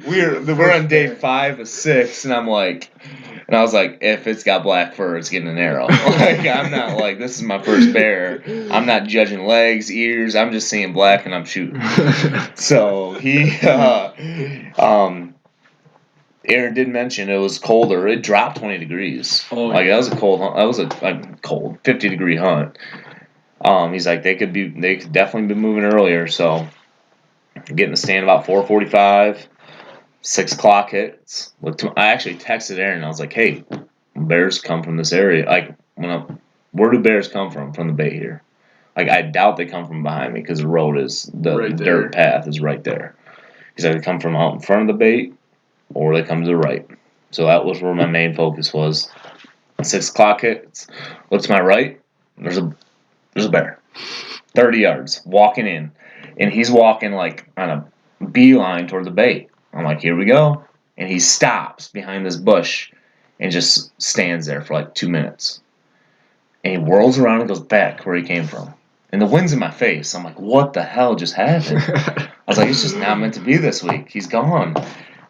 We're on day 5 of 6, and I was like, if it's got black fur, it's getting an arrow. I'm not this is my first bear. I'm not judging legs, ears. I'm just seeing black and I'm shooting. So Aaron did mention it was colder. It dropped 20 degrees. Oh, that was a cold hunt. That was a cold 50-degree hunt. He's like, they could definitely be moving earlier. So getting the stand about 4:45. 6 o'clock hits. I actually texted Aaron and I was like, hey, bears come from this area. Where do bears come from the bait here? I doubt they come from behind me because the road is, the dirt path is right there. He's like, they come from out in front of the bait or they come to the right. So that was where my main focus was. 6 o'clock hits. Look to my right. There's a bear. 30 yards. Walking in. And he's walking on a beeline toward the bait. I'm like, here we go. And he stops behind this bush and just stands there for 2 minutes. And he whirls around and goes back where he came from. And the wind's in my face. I'm like, what the hell just happened? I was like, it's just not meant to be this week. He's gone.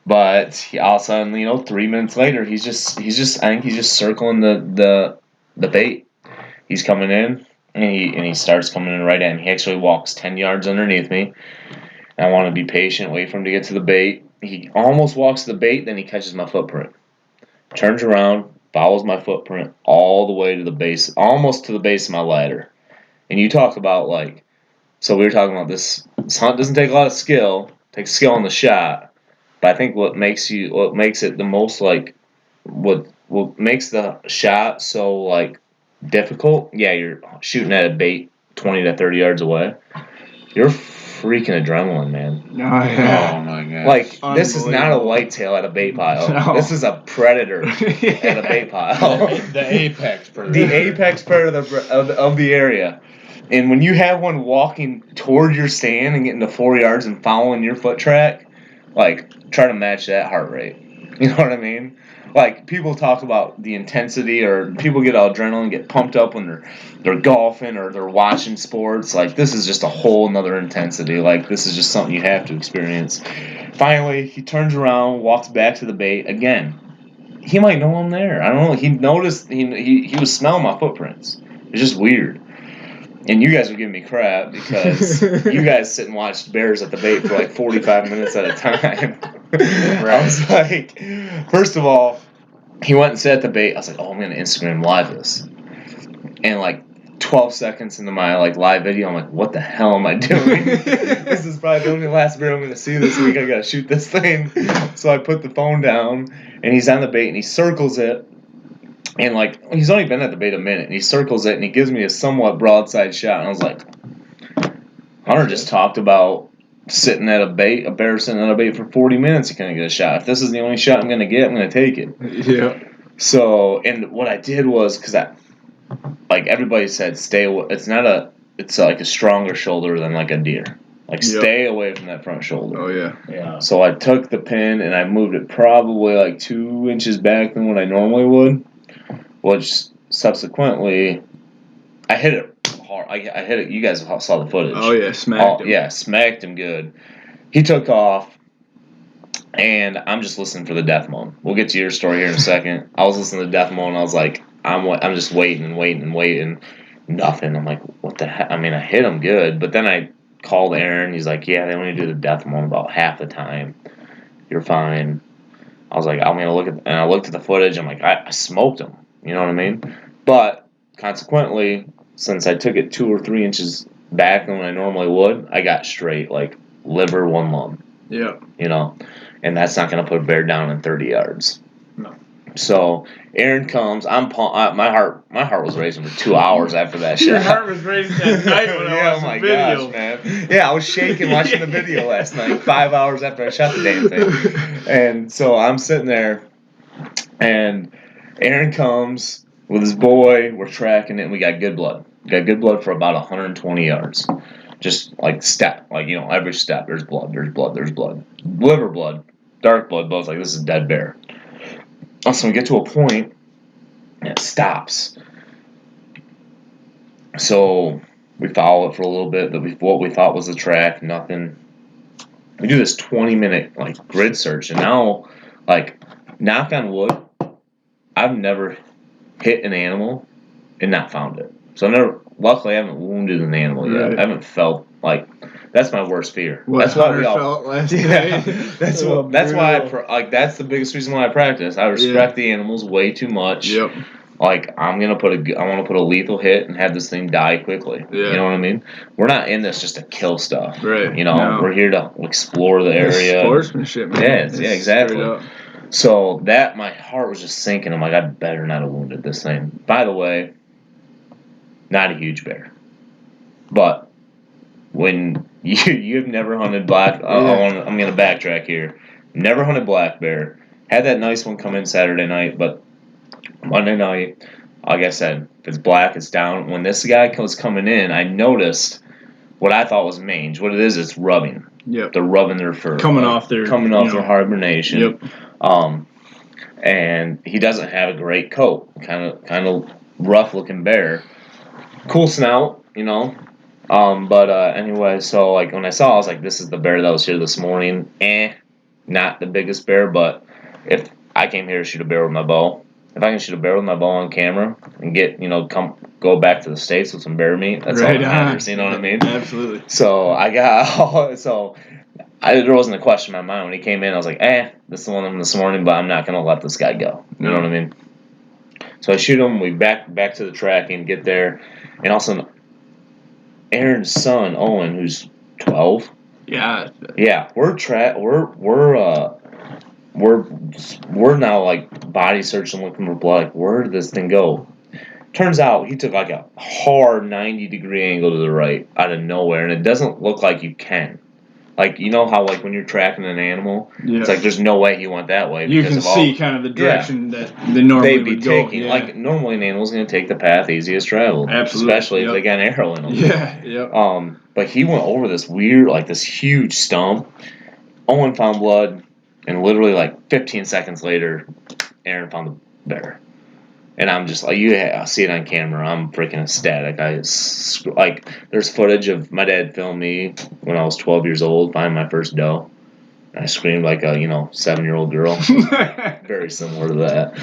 But all of a sudden, 3 minutes later, I think he's just circling the bait. He's coming in and he starts coming in right in. He actually walks 10 yards underneath me. And I want to be patient, wait for him to get to the bait. He almost walks to the bait, then he catches my footprint. Turns around, follows my footprint all the way to the base, almost to the base of my ladder. And you talk about so we were talking about this hunt doesn't take a lot of skill, it takes skill on the shot. But I think what makes it the most what makes the shot so difficult, yeah, you're shooting at a bait 20 to 30 yards away. You're freaking adrenaline, man. Oh, yeah. Oh my god. This is not a whitetail at a bait pile. No. This is a predator at a bait pile. The apex predator. The apex predator of the area. And when you have one walking toward your stand and getting to 4 yards and following your foot track, try to match that heart rate. You know what I mean? People talk about the intensity, or people get adrenaline, get pumped up when they're golfing or they're watching sports. This is just a whole nother intensity. This is just something you have to experience. Finally, he turns around, walks back to the bait again. He might know I'm there. I don't know. He noticed he was smelling my footprints. It's just weird. And you guys were giving me crap because you guys sit and watch bears at the bait for 45 minutes at a time. Right. I was like, first of all, he went and sat at the bait. I was like, oh, I'm going to Instagram live this. And 12 seconds into my live video, I'm like, what the hell am I doing? This is probably the only last bear I'm going to see this week. I got to shoot this thing. So I put the phone down, and he's on the bait, and he circles it. And he's only been at the bait a minute, and he circles it, and he gives me a somewhat broadside shot. And I was like, Hunter just talked about sitting at a bear sitting at a bait for 40 minutes. You can't get a shot. If this is the only shot I'm going to get, I'm going to take it. Yeah. So, and what I did was, because everybody said, it's a stronger shoulder than a deer. Like, Yep. stay away from that front shoulder. Oh, yeah. Yeah. So I took the pin and I moved it probably like 2 inches back than what I normally would, which subsequently I hit it hard. I hit it. You guys saw the footage. Oh, yeah. Smacked him. Yeah, smacked him good. He took off, and I'm just listening for the death moan. We'll get to your story here in a second. I was listening to the death moan, and I was like, I'm just waiting and waiting and waiting. Nothing. I'm like, what the heck? I mean, I hit him good, but then I called Aaron. He's like, yeah, they only do the death moan about half the time. You're fine. I was like, I'm going to look at, and I looked at the footage. I'm like, I smoked him. You know what I mean? But consequently, since I took it 2 or 3 inches back than I normally would, I got straight, like liver, one lung. Yeah. You know, and that's not going to put a bear down in 30 yards. No. So Aaron comes. My heart was racing for 2 hours after that shit. Your heart was racing that night when I watched the video. Gosh, man. Yeah, I was shaking watching the video last night, 5 hours after I shot the damn thing. And so I'm sitting there, and Aaron comes with his boy. We're tracking it, and we got good blood. We got good blood for about 120 yards. Just like step, like, you know, every step, there's blood, there's blood, there's blood. Liver blood, dark blood, both like, this is a dead bear. So we get to a point, and it stops. So we follow it for a little bit, what we thought was the track, nothing. We do this 20-minute, like, grid search, and now, like, knock on wood, I've never hit an animal and not found it. So luckily I haven't wounded an animal yet. Right. I haven't felt, like, that's my worst fear. What That's why Hunter felt last night. That's why that's the biggest reason why I practice. I respect the animals way too much. Yep. Like, I want to put a lethal hit and have this thing die quickly. Yeah. You know what I mean? We're not in this just to kill stuff. Right. You know, No. we're here to explore the area. Sportsmanship, man. Yeah, exactly. So my heart was just sinking. I'm like, I better not have wounded this thing. By the way, not a huge bear, but when you've never hunted black, I'm going to backtrack here. Never hunted black bear. Had that nice one come in Saturday night, but Monday night, like I said, if it's black, it's down. When this guy was coming in, I noticed what I thought was mange. What it is, it's rubbing. Yep. They're rubbing their fur. Coming off their hibernation. Yep. And he doesn't have a great coat. Kind of rough looking bear. Cool snout, you know. But anyway, so like when I saw, I was like, this is the bear that was here this morning. Not the biggest bear, but if I came here to shoot a bear with my bow, if I can shoot a bear with my bow on camera and get, go back to the States with some bear meat, that's all that matters, you know what I mean? Absolutely. So there wasn't a question in my mind when he came in. I was like, this is the one from this morning, but I'm not going to let this guy go. You know what I mean? So I shoot him. We back to the track and get there. And also, Aaron's son, Owen, who's 12. Yeah. Yeah, we're now like body searching, looking for blood. Like, where did this thing go? Turns out he took like a hard 90-degree angle to the right out of nowhere, and it doesn't look like you can. Like, you know how like when you're tracking an animal, it's like there's no way he went that way. You can see kind of the direction that they normally they'd be would taking. go. Yeah. Like, normally an animal's going to take the path easiest traveled. Absolutely. Especially if they got an arrow in them. Yeah, yeah. But he went over this weird, like this huge stump. Owen found blood, and literally like 15 seconds later, Aaron found the bear. And I'm just like, I see it on camera. I'm freaking ecstatic. There's footage of my dad filmed me when I was 12 years old, finding my first doe. And I screamed like a 7-year-old girl. Very similar to that.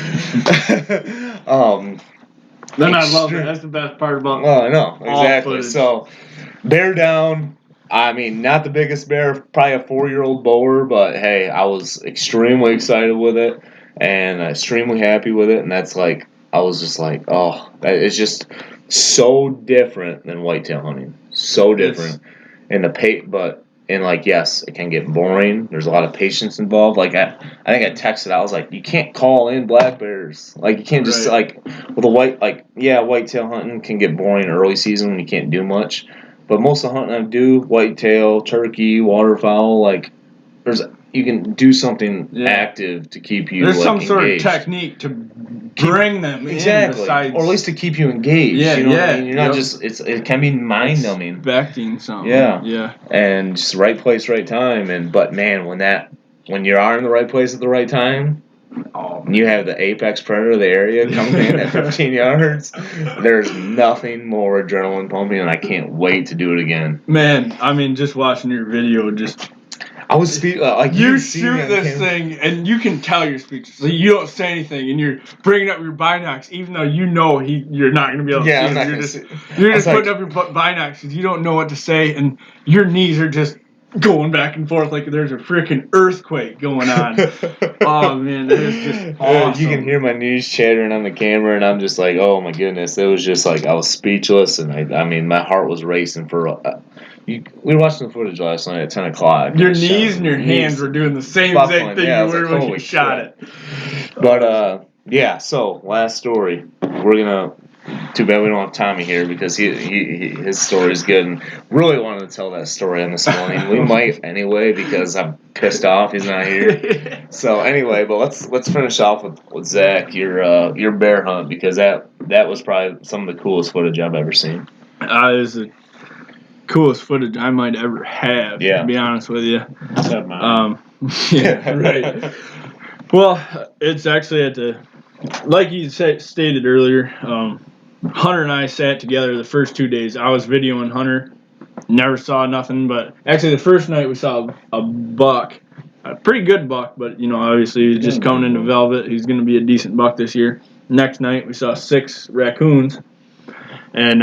Then I love it. That's the best part about. Well, I know exactly. Footage. So, bear down. I mean, not the biggest bear, probably a 4-year-old bower, but hey, I was extremely excited with it and extremely happy with it. And that's like, I was just like, oh, it's just so different than whitetail hunting. So different. Yes, it can get boring. There's a lot of patience involved. Like, I think I texted, I was like, you can't call in black bears. Like, you can't just, with a whitetail hunting can get boring early season when you can't do much. But most of the hunting I do, whitetail, turkey, waterfowl, like, can do something Yeah. active to keep you There's some engaged. sort of technique to bring them in besides, or at least to keep you engaged. Yeah, you know what I yeah, mean? You're not yep. just it can be mind numbing. expecting something. Yeah. And just right place, right time. But man, when you are in the right place at the right time, and you have the apex predator of the area coming in at 15 yards, there's nothing more adrenaline pumping, and I can't wait to do it again. Man, I mean, just watching your video, I was like you shoot this thing, and you can tell you're speechless. So you don't say anything, and you're bringing up your binocs, even though you know you're not going to be able to see him. You're just putting up your binocs because you don't know what to say, and your knees are just going back and forth like there's a freaking earthquake going on. Oh man, it was just awesome. You can hear my knees chattering on the camera, and I'm just like, oh my goodness, it was just like I was speechless, and I mean, my heart was racing for. We were watching the footage last night at 10 o'clock. Your knees and your hands were doing the same exact thing you were when you shot it. But yeah. So last story, we're gonna. Too bad we don't have Tommy here because his story is good, and really wanted to tell that story on this morning. We might anyway because I'm pissed off he's not here. So anyway, but let's finish off with Zach, your bear hunt, because that was probably some of the coolest footage I've ever seen. It was the coolest footage I might ever have. Yeah. To be honest with you. Except mine. Yeah, right. Well, it's actually like you stated earlier. Hunter and I sat together the first 2 days. I was videoing Hunter, never saw nothing, but actually the first night we saw a buck, a pretty good buck, but obviously he's just coming into velvet. He's going to be a decent buck this year. Next night we saw 6 raccoons, and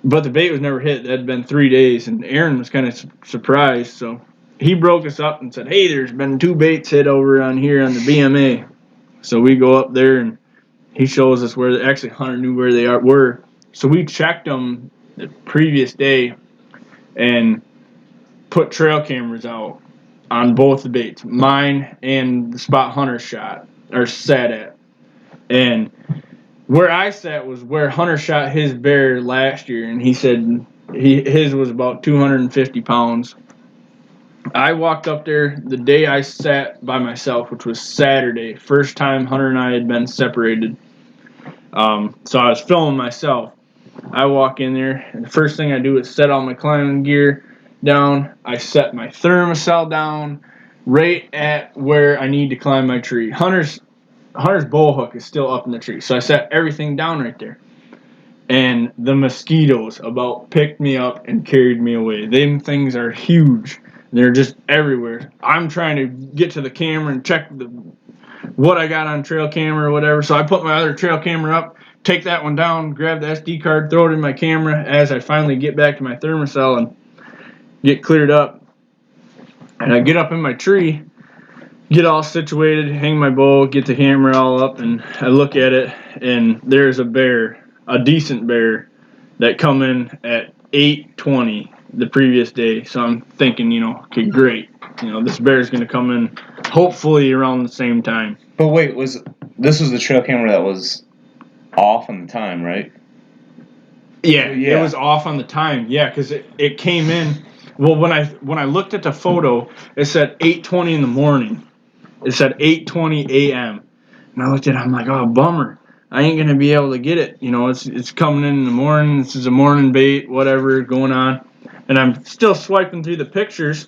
but the bait was never hit. That had been 3 days, and Aaron was kind of surprised, so he broke us up and said, "Hey, there's been 2 baits hit over on here on the BMA." So we go up there and he shows us where actually Hunter knew where they were. So we checked them the previous day and put trail cameras out on both the baits, mine and the spot Hunter shot or sat at. And where I sat was where Hunter shot his bear last year, and he said his was about 250 pounds. I walked up there the day I sat by myself, which was Saturday. First time Hunter and I had been separated. So I was filming myself. I walk in there, and the first thing I do is set all my climbing gear down. I set my thermocell down right at where I need to climb my tree. Hunter's bow hook is still up in the tree, so I set everything down right there. And the mosquitoes about picked me up and carried me away. Them things are huge. They're just everywhere. I'm trying to get to the camera and check what I got on trail camera or whatever. So I put my other trail camera up, take that one down, grab the SD card, throw it in my camera as I finally get back to my thermocell and get cleared up. And I get up in my tree, get all situated, hang my bow, get the camera all up, and I look at it, and there's a bear, a decent bear, that come in at 8:20 the previous day. So I'm thinking, okay, great. This bear's going to come in hopefully around the same time. But wait, this was the trail camera that was off on the time, right? Yeah, it was off on the time. Yeah, because it came in. Well, when I looked at the photo, it said 8:20 in the morning. It said 8:20 a.m. And I looked at it, I'm like, oh, bummer. I ain't going to be able to get it. It's coming in the morning. This is a morning bait, whatever going on. And I'm still swiping through the pictures,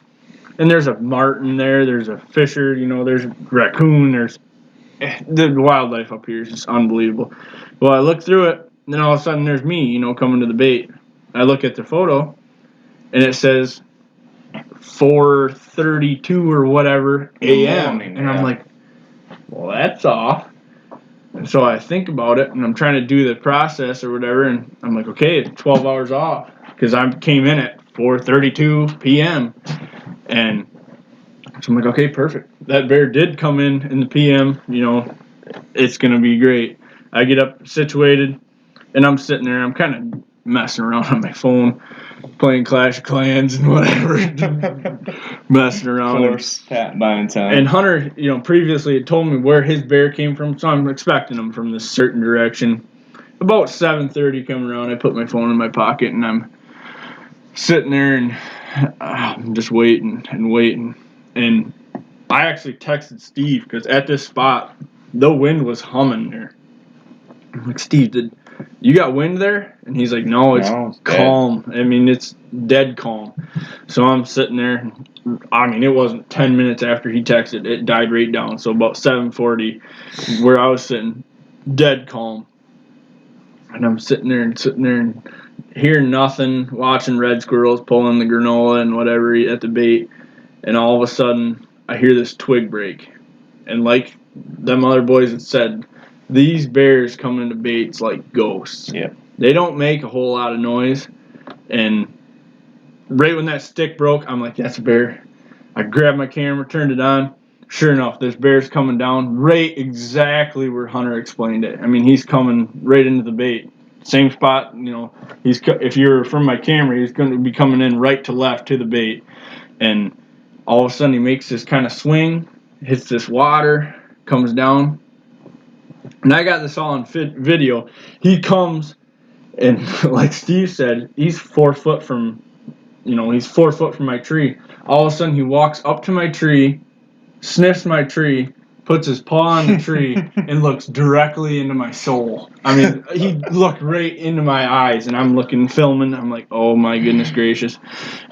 and there's a martin there, there's a fisher, there's a raccoon, there's the wildlife up here is just unbelievable. Well, I look through it, and then all of a sudden there's me, coming to the bait. I look at the photo, and it says 4:32 or whatever a.m. And I'm like, well, that's off. And so I think about it, and I'm trying to do the process or whatever, and I'm like, okay, it's 12 hours off, because I came in at 4:32 p.m. And so I'm like, okay, perfect. That bear did come in the p.m. It's going to be great. I get up situated, and I'm sitting there. I'm kind of messing around on my phone, playing Clash of Clans and whatever, messing around. Of course, buying time. And Hunter, previously had told me where his bear came from, so I'm expecting him from this certain direction. About 7:30 coming around, I put my phone in my pocket, and I'm sitting there, and I'm just waiting and waiting. And I actually texted Steve because at this spot, the wind was humming there. I'm like, Steve, you got wind there? And he's like, no, it's calm. Dead. I mean, it's dead calm. So I'm sitting there. I mean, it wasn't 10 minutes after he texted, it died right down. So about 7:40, where I was sitting, dead calm. And I'm sitting there and hearing nothing, watching red squirrels pulling the granola and whatever at the bait. And all of a sudden, I hear this twig break. And like them other boys had said, these bears come into baits like ghosts. Yeah. They don't make a whole lot of noise. And right when that stick broke, I'm like, that's a bear. I grabbed my camera, turned it on. Sure enough, this bear's coming down right exactly where Hunter explained it. I mean, he's coming right into the bait. Same spot, if you're from my camera, he's going to be coming in right to left to the bait. And all of a sudden, he makes this kind of swing, hits this water, comes down. And I got this all on video. He comes, and like Steve said, he's 4 foot from, he's 4 foot from my tree. All of a sudden, he walks up to my tree, sniffs my tree, puts his paw on the tree, and looks directly into my soul. I mean, he looked right into my eyes, and I'm looking, filming. I'm like, oh my goodness gracious.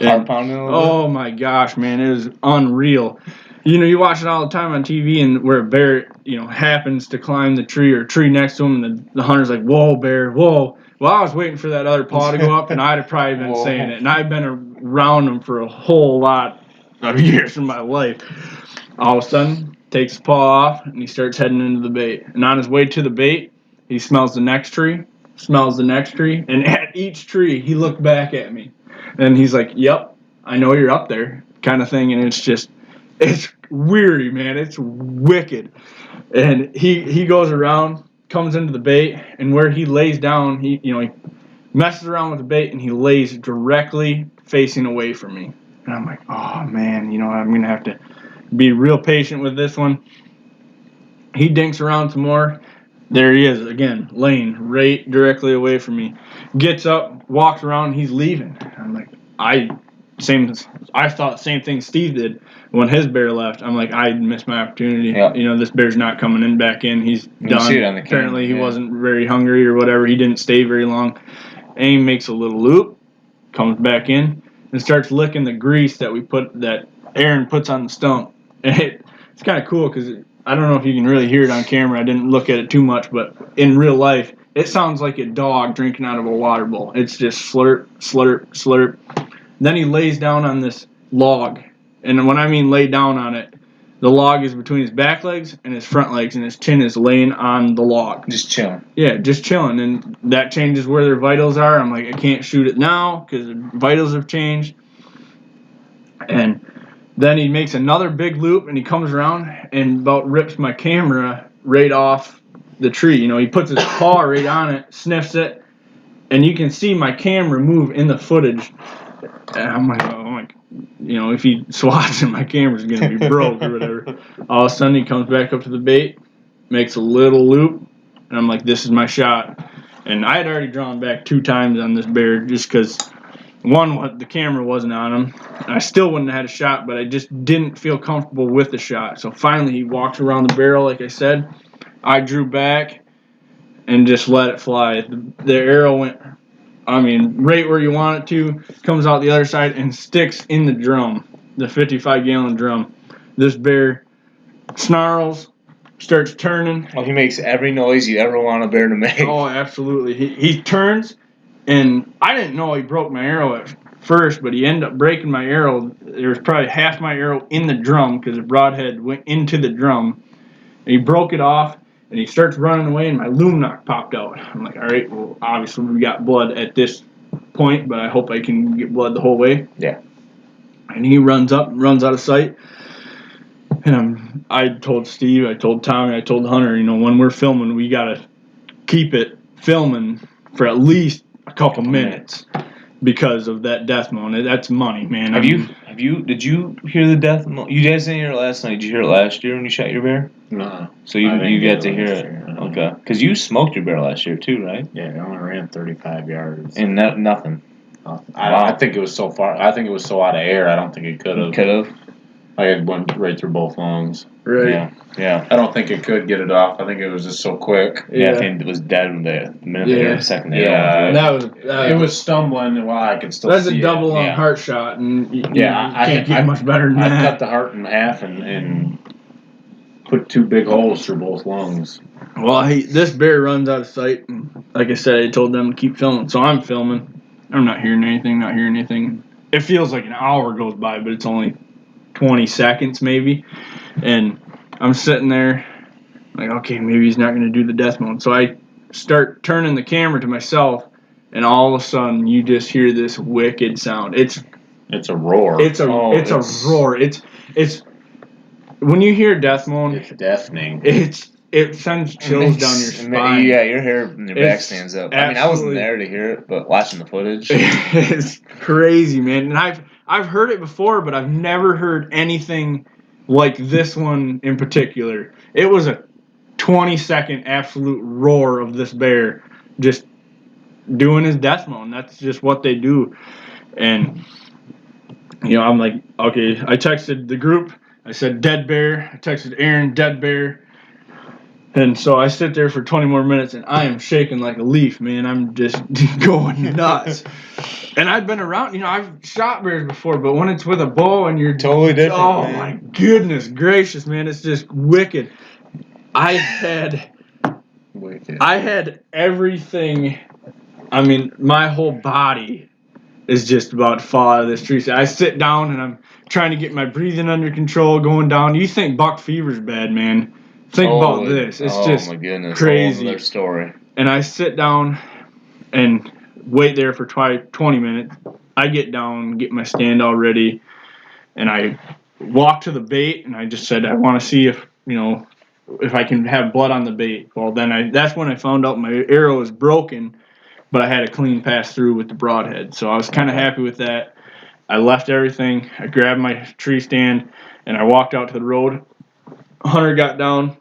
Heart pounding a little bit. My gosh, man, it was unreal. You watch it all the time on TV, and where a bear, happens to climb the tree or tree next to him, and the hunter's like, whoa, bear, whoa. Well, I was waiting for that other paw to go up, and I'd have probably been saying it. And I've been around them for a whole lot of years of my life. All of a sudden, takes his paw off, and he starts heading into the bait. And on his way to the bait, he smells the next tree, and at each tree, he looked back at me. And he's like, yep, I know you're up there, kind of thing. And it's weary, man. It's wicked. And he goes around, comes into the bait, and where he lays down, he messes around with the bait, and he lays directly facing away from me. And I'm like, oh, man, I'm going to have to be real patient with this one. He dinks around some more. There he is again, laying right directly away from me. Gets up, walks around, he's leaving. I'm like, I thought the same thing Steve did when his bear left. I'm like, I missed my opportunity. Yep. This bear's not coming back in. He's done. See it on the camera. Apparently he wasn't very hungry or whatever. He didn't stay very long. And he makes a little loop, comes back in, and starts licking the grease that Aaron puts on the stump. It's kind of cool because I don't know if you can really hear it on camera. I didn't look at it too much, but in real life, it sounds like a dog drinking out of a water bowl. It's just slurp, slurp, slurp. Then he lays down on this log. And when I mean lay down on it, the log is between his back legs and his front legs, and his chin is laying on the log. Just chilling. Yeah, just chilling. And that changes where their vitals are. I'm like, I can't shoot it now because the vitals have changed. And then he makes another big loop, and he comes around and about rips my camera right off the tree. He puts his paw right on it, sniffs it, and you can see my camera move in the footage. And I'm like, if he swats it, my camera's going to be broke or whatever. All of a sudden, he comes back up to the bait, makes a little loop, and I'm like, this is my shot. And I had already drawn back 2 times on this bear just because, one, the camera wasn't on him. And I still wouldn't have had a shot, but I just didn't feel comfortable with the shot. So finally, he walks around the barrel, like I said. I drew back and just let it fly. The arrow went, right where you want it to, comes out the other side and sticks in the drum, the 55-gallon drum. This bear snarls, starts turning. Well, he makes every noise you ever want a bear to make. Oh, absolutely. He turns, and I didn't know he broke my arrow at first, but he ended up breaking my arrow. There was probably half my arrow in the drum because the broadhead went into the drum. And he broke it off, and he starts running away, and my loom knock popped out. I'm like, all right, well, obviously we got blood at this point, but I hope I can get blood the whole way. Yeah. And he runs up, runs out of sight. And I told Steve, I told Tommy, I told Hunter, when we're filming, we got to keep it filming for at least a couple minutes because of that death moan. That's money, man. Did you hear the death moan? You guys didn't hear it last night. Did you hear it last year when you shot your bear? No. So you got to hear it. Okay. Because you smoked your bear last year too, right? Yeah, I only ran 35 yards. And nothing. I think it was so far. I think it was so out of air. I don't think it could have. Could have. Like it went right through both lungs. Right. Yeah. I don't think it could get it off. I think it was just so quick. Yeah. I think it was dead in the minute the second. It was stumbling. Well, I could still. That's see a double it. lung heart shot, and you I can't get much better than I that. cut the heart in half and put 2 big holes through both lungs. Well, this bear runs out of sight, and like I said, I told them to keep filming, so I'm filming. I'm not hearing anything. It feels like an hour goes by, but it's only 20 seconds maybe, and I'm sitting there like, okay, maybe he's not going to do the death mode. So I start turning the camera to myself, and all of a sudden you just hear this wicked sound. It's a roar. It's a roar. It's when you hear death mode, it's deafening. It sends chills down your spine. Yeah, your hair and your back stands up. I mean, I wasn't there to hear it, but watching the footage, it's crazy, man. And I've heard it before, but I've never heard anything like this one in particular. It was a 20-second absolute roar of this bear just doing his death mode. That's just what they do. And I'm like, okay. I texted the group. I said dead bear. I texted Aaron, dead bear. And so I sit there for 20 more minutes, and I am shaking like a leaf, man. I'm just going nuts. And I've been around, I've shot bears before, but when it's with a bow and you're totally different. Oh, man. my goodness gracious, man. It's just wicked. I had everything. I mean, my whole body is just about to fall out of this tree. So I sit down, and I'm trying to get my breathing under control, going down. You think buck fever's bad, man. Think about this. It's just my goodness, crazy. Their story. And I sit down and wait there for 20 minutes. I get down, get my stand all ready, and I walk to the bait, and I just said, I want to see if I can have blood on the bait. Well, then that's when I found out my arrow is broken, but I had a clean pass through with the broadhead. So I was kind of happy with that. I left everything. I grabbed my tree stand, and I walked out to the road. Hunter got down,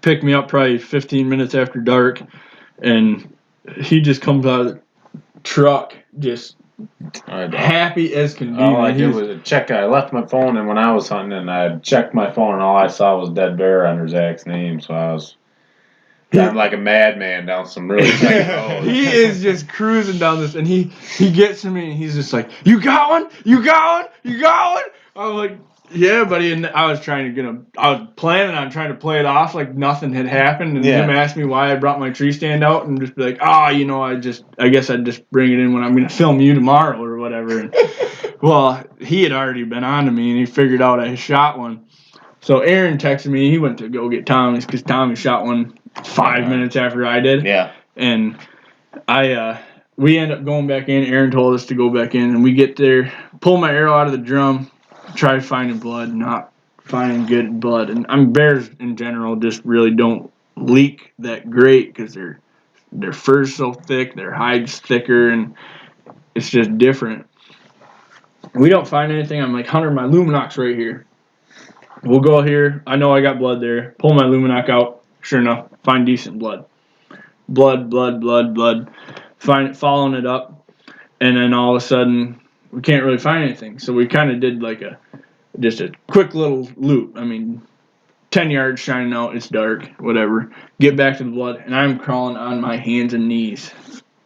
picked me up probably 15 minutes after dark, and he just comes out of the truck just happy as can be. All I did was check. I left my phone, and when I was hunting, and I checked my phone, and all I saw was dead bear under Zach's name. So I was driving like a madman down some really tight roads. He is just cruising down this, and he gets to me, and he's just like, "You got one? You got one? You got one?" I'm like, "Yeah, buddy." And I was planning on trying to play it off like nothing had happened, and him asked me why I brought my tree stand out, and just be like, I guess I'd just bring it in when I'm going to film you tomorrow or whatever. And, well, he had already been on to me, and he figured out I shot one. So Aaron texted me. He went to go get Tommy's because Tommy shot one 5 minutes after I did. Yeah. And we end up going back in. Aaron told us to go back in, and we get there, pull my arrow out of the drum, try finding blood, not finding good blood. And bears in general just really don't leak that great because their fur's so thick, their hide's thicker, and it's just different. We don't find anything. I'm like, Hunter, my Luminox right here. We'll go here. I know I got blood there. Pull my Luminox out. Sure enough, find decent blood. Blood. Following it up, and then all of a sudden we can't really find anything. So we kind of did like just a quick little loop. I mean, 10 yards shining out. It's dark. Whatever. Get back to the blood, and I'm crawling on my hands and knees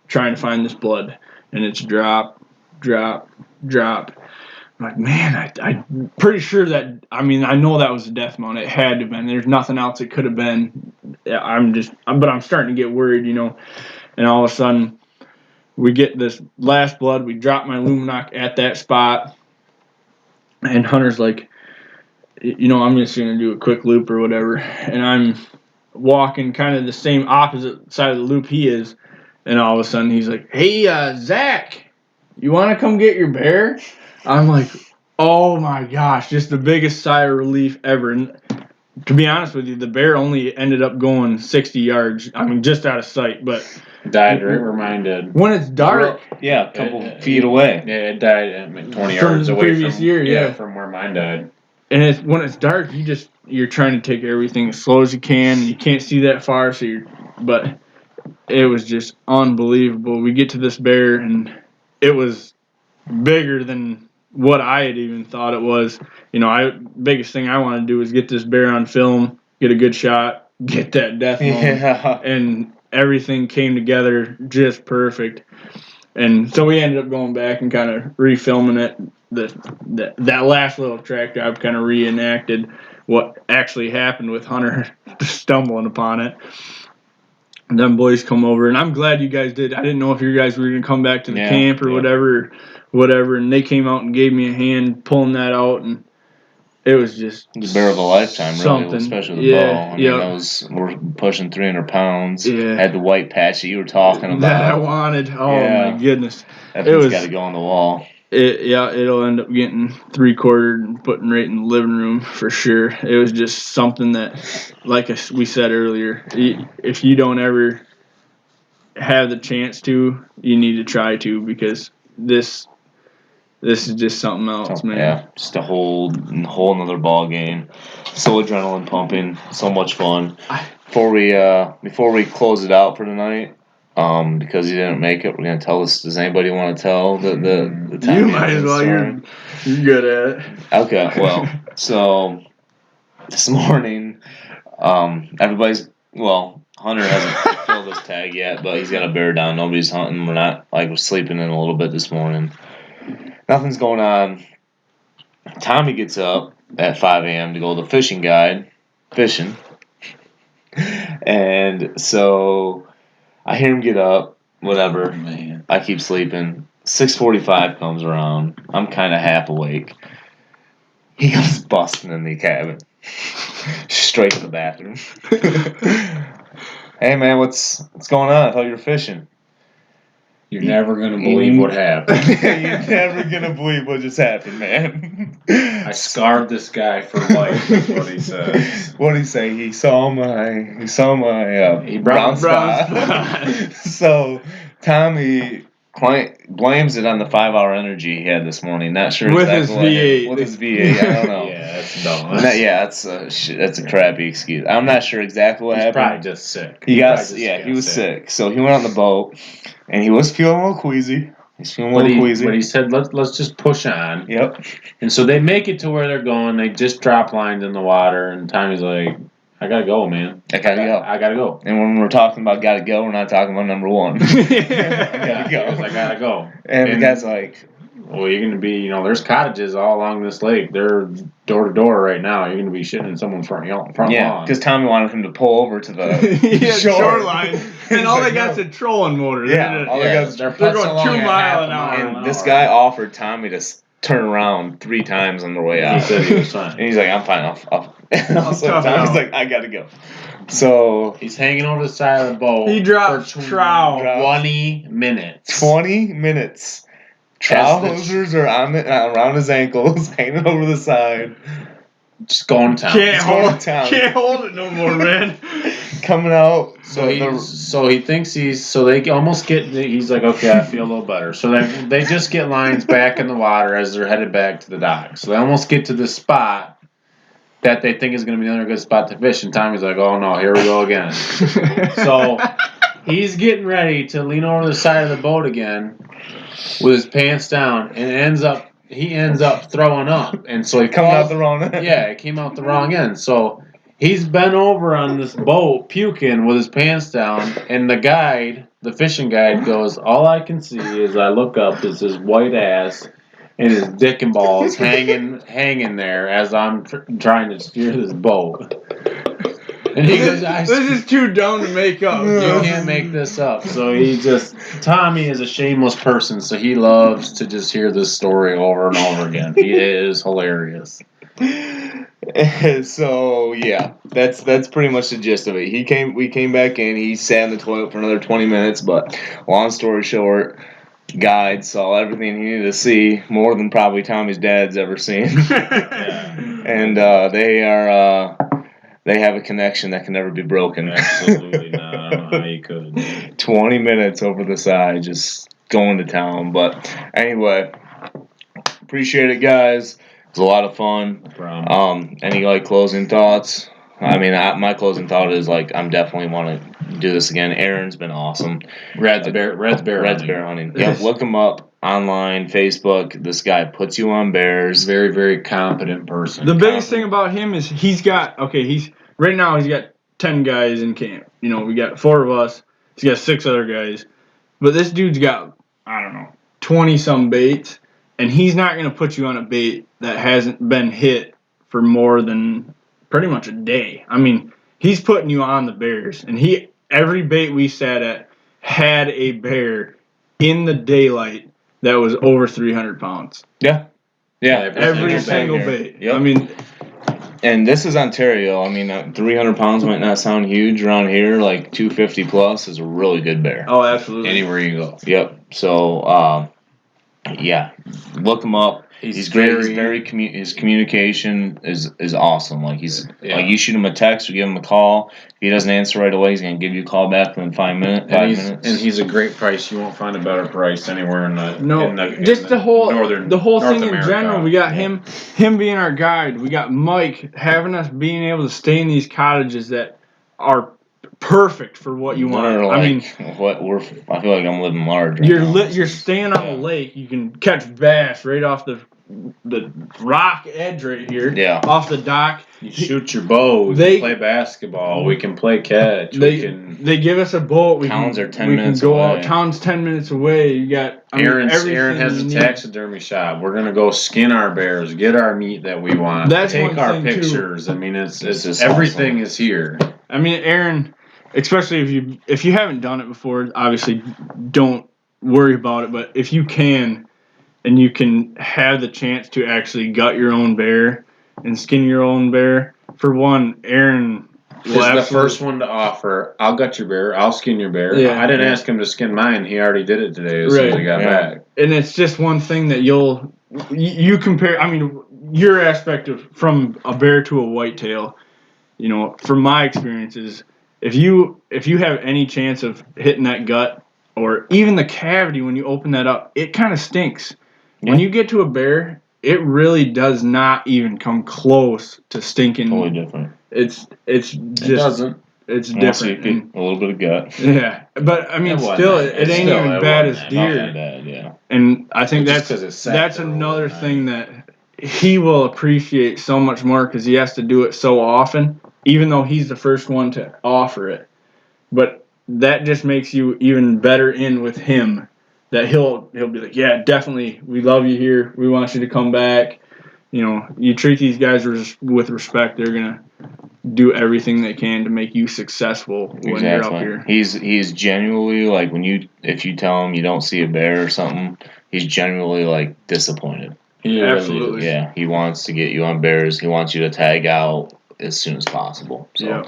trying to find this blood, and it's drop. I'm like, man, I'm pretty sure that, I know that was a death mount. It had to have been. There's nothing else it could have been. But I'm starting to get worried, And all of a sudden, we get this last blood. We drop my Luminox at that spot. And Hunter's like, I'm just going to do a quick loop or whatever. And I'm walking kind of the same opposite side of the loop he is. And all of a sudden, he's like, hey, Zach, you want to come get your bear? I'm like, oh my gosh, just the biggest sigh of relief ever. And to be honest with you, the bear only ended up going 60 yards. Just out of sight. But died right where mine did. When it's dark. Yeah, a couple feet away. Yeah, it died 20 yards away previous year, from where mine died. And when it's dark, you're trying to take everything as slow as you can. You can't see that far, but it was just unbelievable. We get to this bear, and it was bigger than what I had even thought it was. Biggest thing I want to do is get this bear on film, get a good shot, get that death moment, and everything came together just perfect. And so we ended up going back and kind of refilming it. That last little track I've kind of reenacted what actually happened with Hunter stumbling upon it. And them boys come over, and I'm glad you guys did. I didn't know if you guys were going to come back to the camp or whatever, and they came out and gave me a hand pulling that out, and it was just the bear of a lifetime, something. Really, especially the bow. We're pushing 300 pounds. Yeah. Had the white patch that you were talking about. That I wanted. Oh, my goodness. That thing's got to go on the wall. It'll end up getting 3/4 and putting right in the living room for sure. It was just something that, like we said earlier, if you don't ever have the chance to, you need to try to, because this is just something else, man. Yeah, just a whole another ball game. So adrenaline pumping, so much fun. Before we close it out for tonight, because you didn't make it, we're gonna tell this. Does anybody want to tell the time? You might as well. You're good at it. Okay, well, so this morning, Hunter hasn't filled his tag yet, but he's got a bear down. Nobody's hunting. We're sleeping in a little bit this morning. Nothing's going on. Tommy gets up at 5 a.m. to go to the fishing guide, fishing. And so I hear him get up, whatever. Man. I keep sleeping. 6:45 comes around. I'm kind of half awake. He comes busting in the cabin. Straight to the bathroom. Hey, man, what's going on? I thought you were fishing. You're never going to believe what happened. You're never going to believe what just happened, man. I scarred this guy for life, is what he says. What'd he say? He saw my brown spot. So, Tommy blames it on the 5-hour energy he had this morning. Not sure with his V8. With his V8, I don't know. Yeah, that's dumb. That's a crappy excuse. I'm not sure exactly what happened. Probably just sick. He was sick. So he went on the boat, and he was feeling a little queasy. But he said, let's just push on. Yep. And so they make it to where they're going. They just drop lines in the water, and Tommy's like, I gotta go, man. I gotta go. And when we're talking about gotta go, we're not talking about number one. I gotta go. And the guy's like, well, you're gonna be, there's cottages all along this lake. They're door to door right now. You're gonna be shitting in someone's front lawn. Yeah, because Tommy wanted him to pull over to the shoreline. And all they got's a trolling motor. Yeah, they're going 2 miles an hour. And this guy offered Tommy to turn around 3 times on the way out. He said he was fine. And he's like, I'm fine. So Tommy's like, I gotta go. So he's hanging over the side of the boat. He drops trout. 20 minutes. 20 minutes. Trout hosers are around his ankles, hanging over the side. Just going to town. Can't hold it no more, man. Coming out. So he thinks they almost get. He's like, okay, I feel a little better. So they just get lines back in the water as they're headed back to the dock. So they almost get to the spot that they think is going to be another good spot to fish. And Tommy's like, oh no, here we go again. So he's getting ready to lean over the side of the boat again with his pants down, and he ends up throwing up. And so he coming out the wrong end. Yeah, it came out the wrong end. So he's bent over on this boat puking with his pants down, and the fishing guide goes, all I can see is I look up is his white ass and his dick and balls hanging there as I'm trying to steer this boat. And he goes, this is too dumb to make up. You can't make this up. So Tommy is a shameless person, so he loves to just hear this story over and over again. He is hilarious. So yeah, that's pretty much the gist of it. We came back in. He sat in the toilet for another 20 minutes. But long story short, guide saw everything he needed to see, more than probably Tommy's dad's ever seen. Yeah. And they have a connection that can never be broken. Absolutely not. I don't know how you could. 20 minutes over the side, just going to town. But anyway, appreciate it, guys. It was a lot of fun. No problem. Any closing thoughts? I mean, my closing thought is I'm definitely want to do this again. Aaron's been awesome. Red's bear hunting. Yep, look him up online, Facebook. This guy puts you on bears. Very, very competent person. The biggest thing about him is he's got 10 guys in camp. You know, we got 4 of us. He's got 6 other guys. But this dude's got, I don't know, 20-some baits, and he's not going to put you on a bait that hasn't been hit for more than pretty much a day. I mean, he's putting you on the bears, and every bait we sat at had a bear in the daylight that was over 300 pounds. Yeah. Every single bait. Yep. I mean, and this is Ontario. I mean, 300 pounds might not sound huge around here. Like 250 plus is a really good bear. oh, absolutely. Anywhere you go. Yep. So, yeah, look him up. He's great. His communication is awesome. Like like you shoot him a text or give him a call. If he doesn't answer right away, he's gonna give you a call back within 5 minutes. And he's a great price. You won't find a better price anywhere in the the whole North thing in America. general. We got him being our guide. We got Mike having us being able to stay in these cottages that are perfect for what you want. Like, I mean, I feel like I'm living large. Right you're staying on a lake. You can catch bass right off the rock edge right here. Yeah. Off the dock. You shoot your bow. We can play basketball. We can play catch. They give us a boat. Towns are 10 we minutes can go away. out. Town's 10 minutes away. You got Aaron has a taxidermy shop. We're gonna go skin our bears, get our meat that we want, take our pictures. Too. I mean, it's everything awesome. Is here. I mean, Aaron, especially if you haven't done it before, obviously don't worry about it. But if you can, and you can have the chance to actually gut your own bear and skin your own bear, for one, Aaron is the first one to offer, I'll gut your bear, I'll skin your bear. Yeah, I didn't ask him to skin mine. He already did it today as soon as he got back. And it's just one thing that you compare. I mean, your aspect of from a bear to a whitetail, you know, from my experiences, if you have any chance of hitting that gut or even the cavity when you open that up, it kind of stinks. Yeah. When you get to a bear, it really does not even come close to stinking. Totally different. It's just it doesn't. It's different. A little bit of gut. Yeah, but I mean, still, it ain't even bad as deer. Bad, yeah. And I think that's another thing that he will appreciate so much more because he has to do it so often, even though he's the first one to offer it. But that just makes you even better in with him. That he'll be like, yeah, definitely, we love you here. We want you to come back. You know, you treat these guys with respect. They're gonna do everything they can to make you successful when you're up here. He's genuinely like if you tell him you don't see a bear or something, he's genuinely like disappointed. Absolutely. Yeah, he wants to get you on bears. He wants you to tag out as soon as possible. So,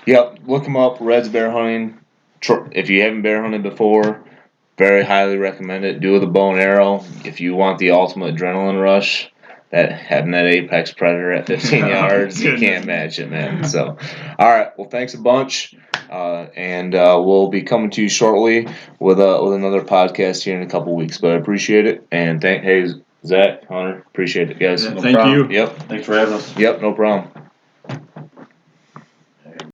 yep, look him up. Red's Bear Hunting. If you haven't bear hunted before, very highly recommend it. Do it with a bow and arrow. If you want the ultimate adrenaline rush, having that apex predator at 15 yards, you can't match it, man. So, all right. Well, thanks a bunch, and we'll be coming to you shortly with another podcast here in a couple weeks. But I appreciate it, and hey, Zach, Hunter, appreciate it, guys. Yeah, thank you. Yep. Thanks for having us. Yep, no problem.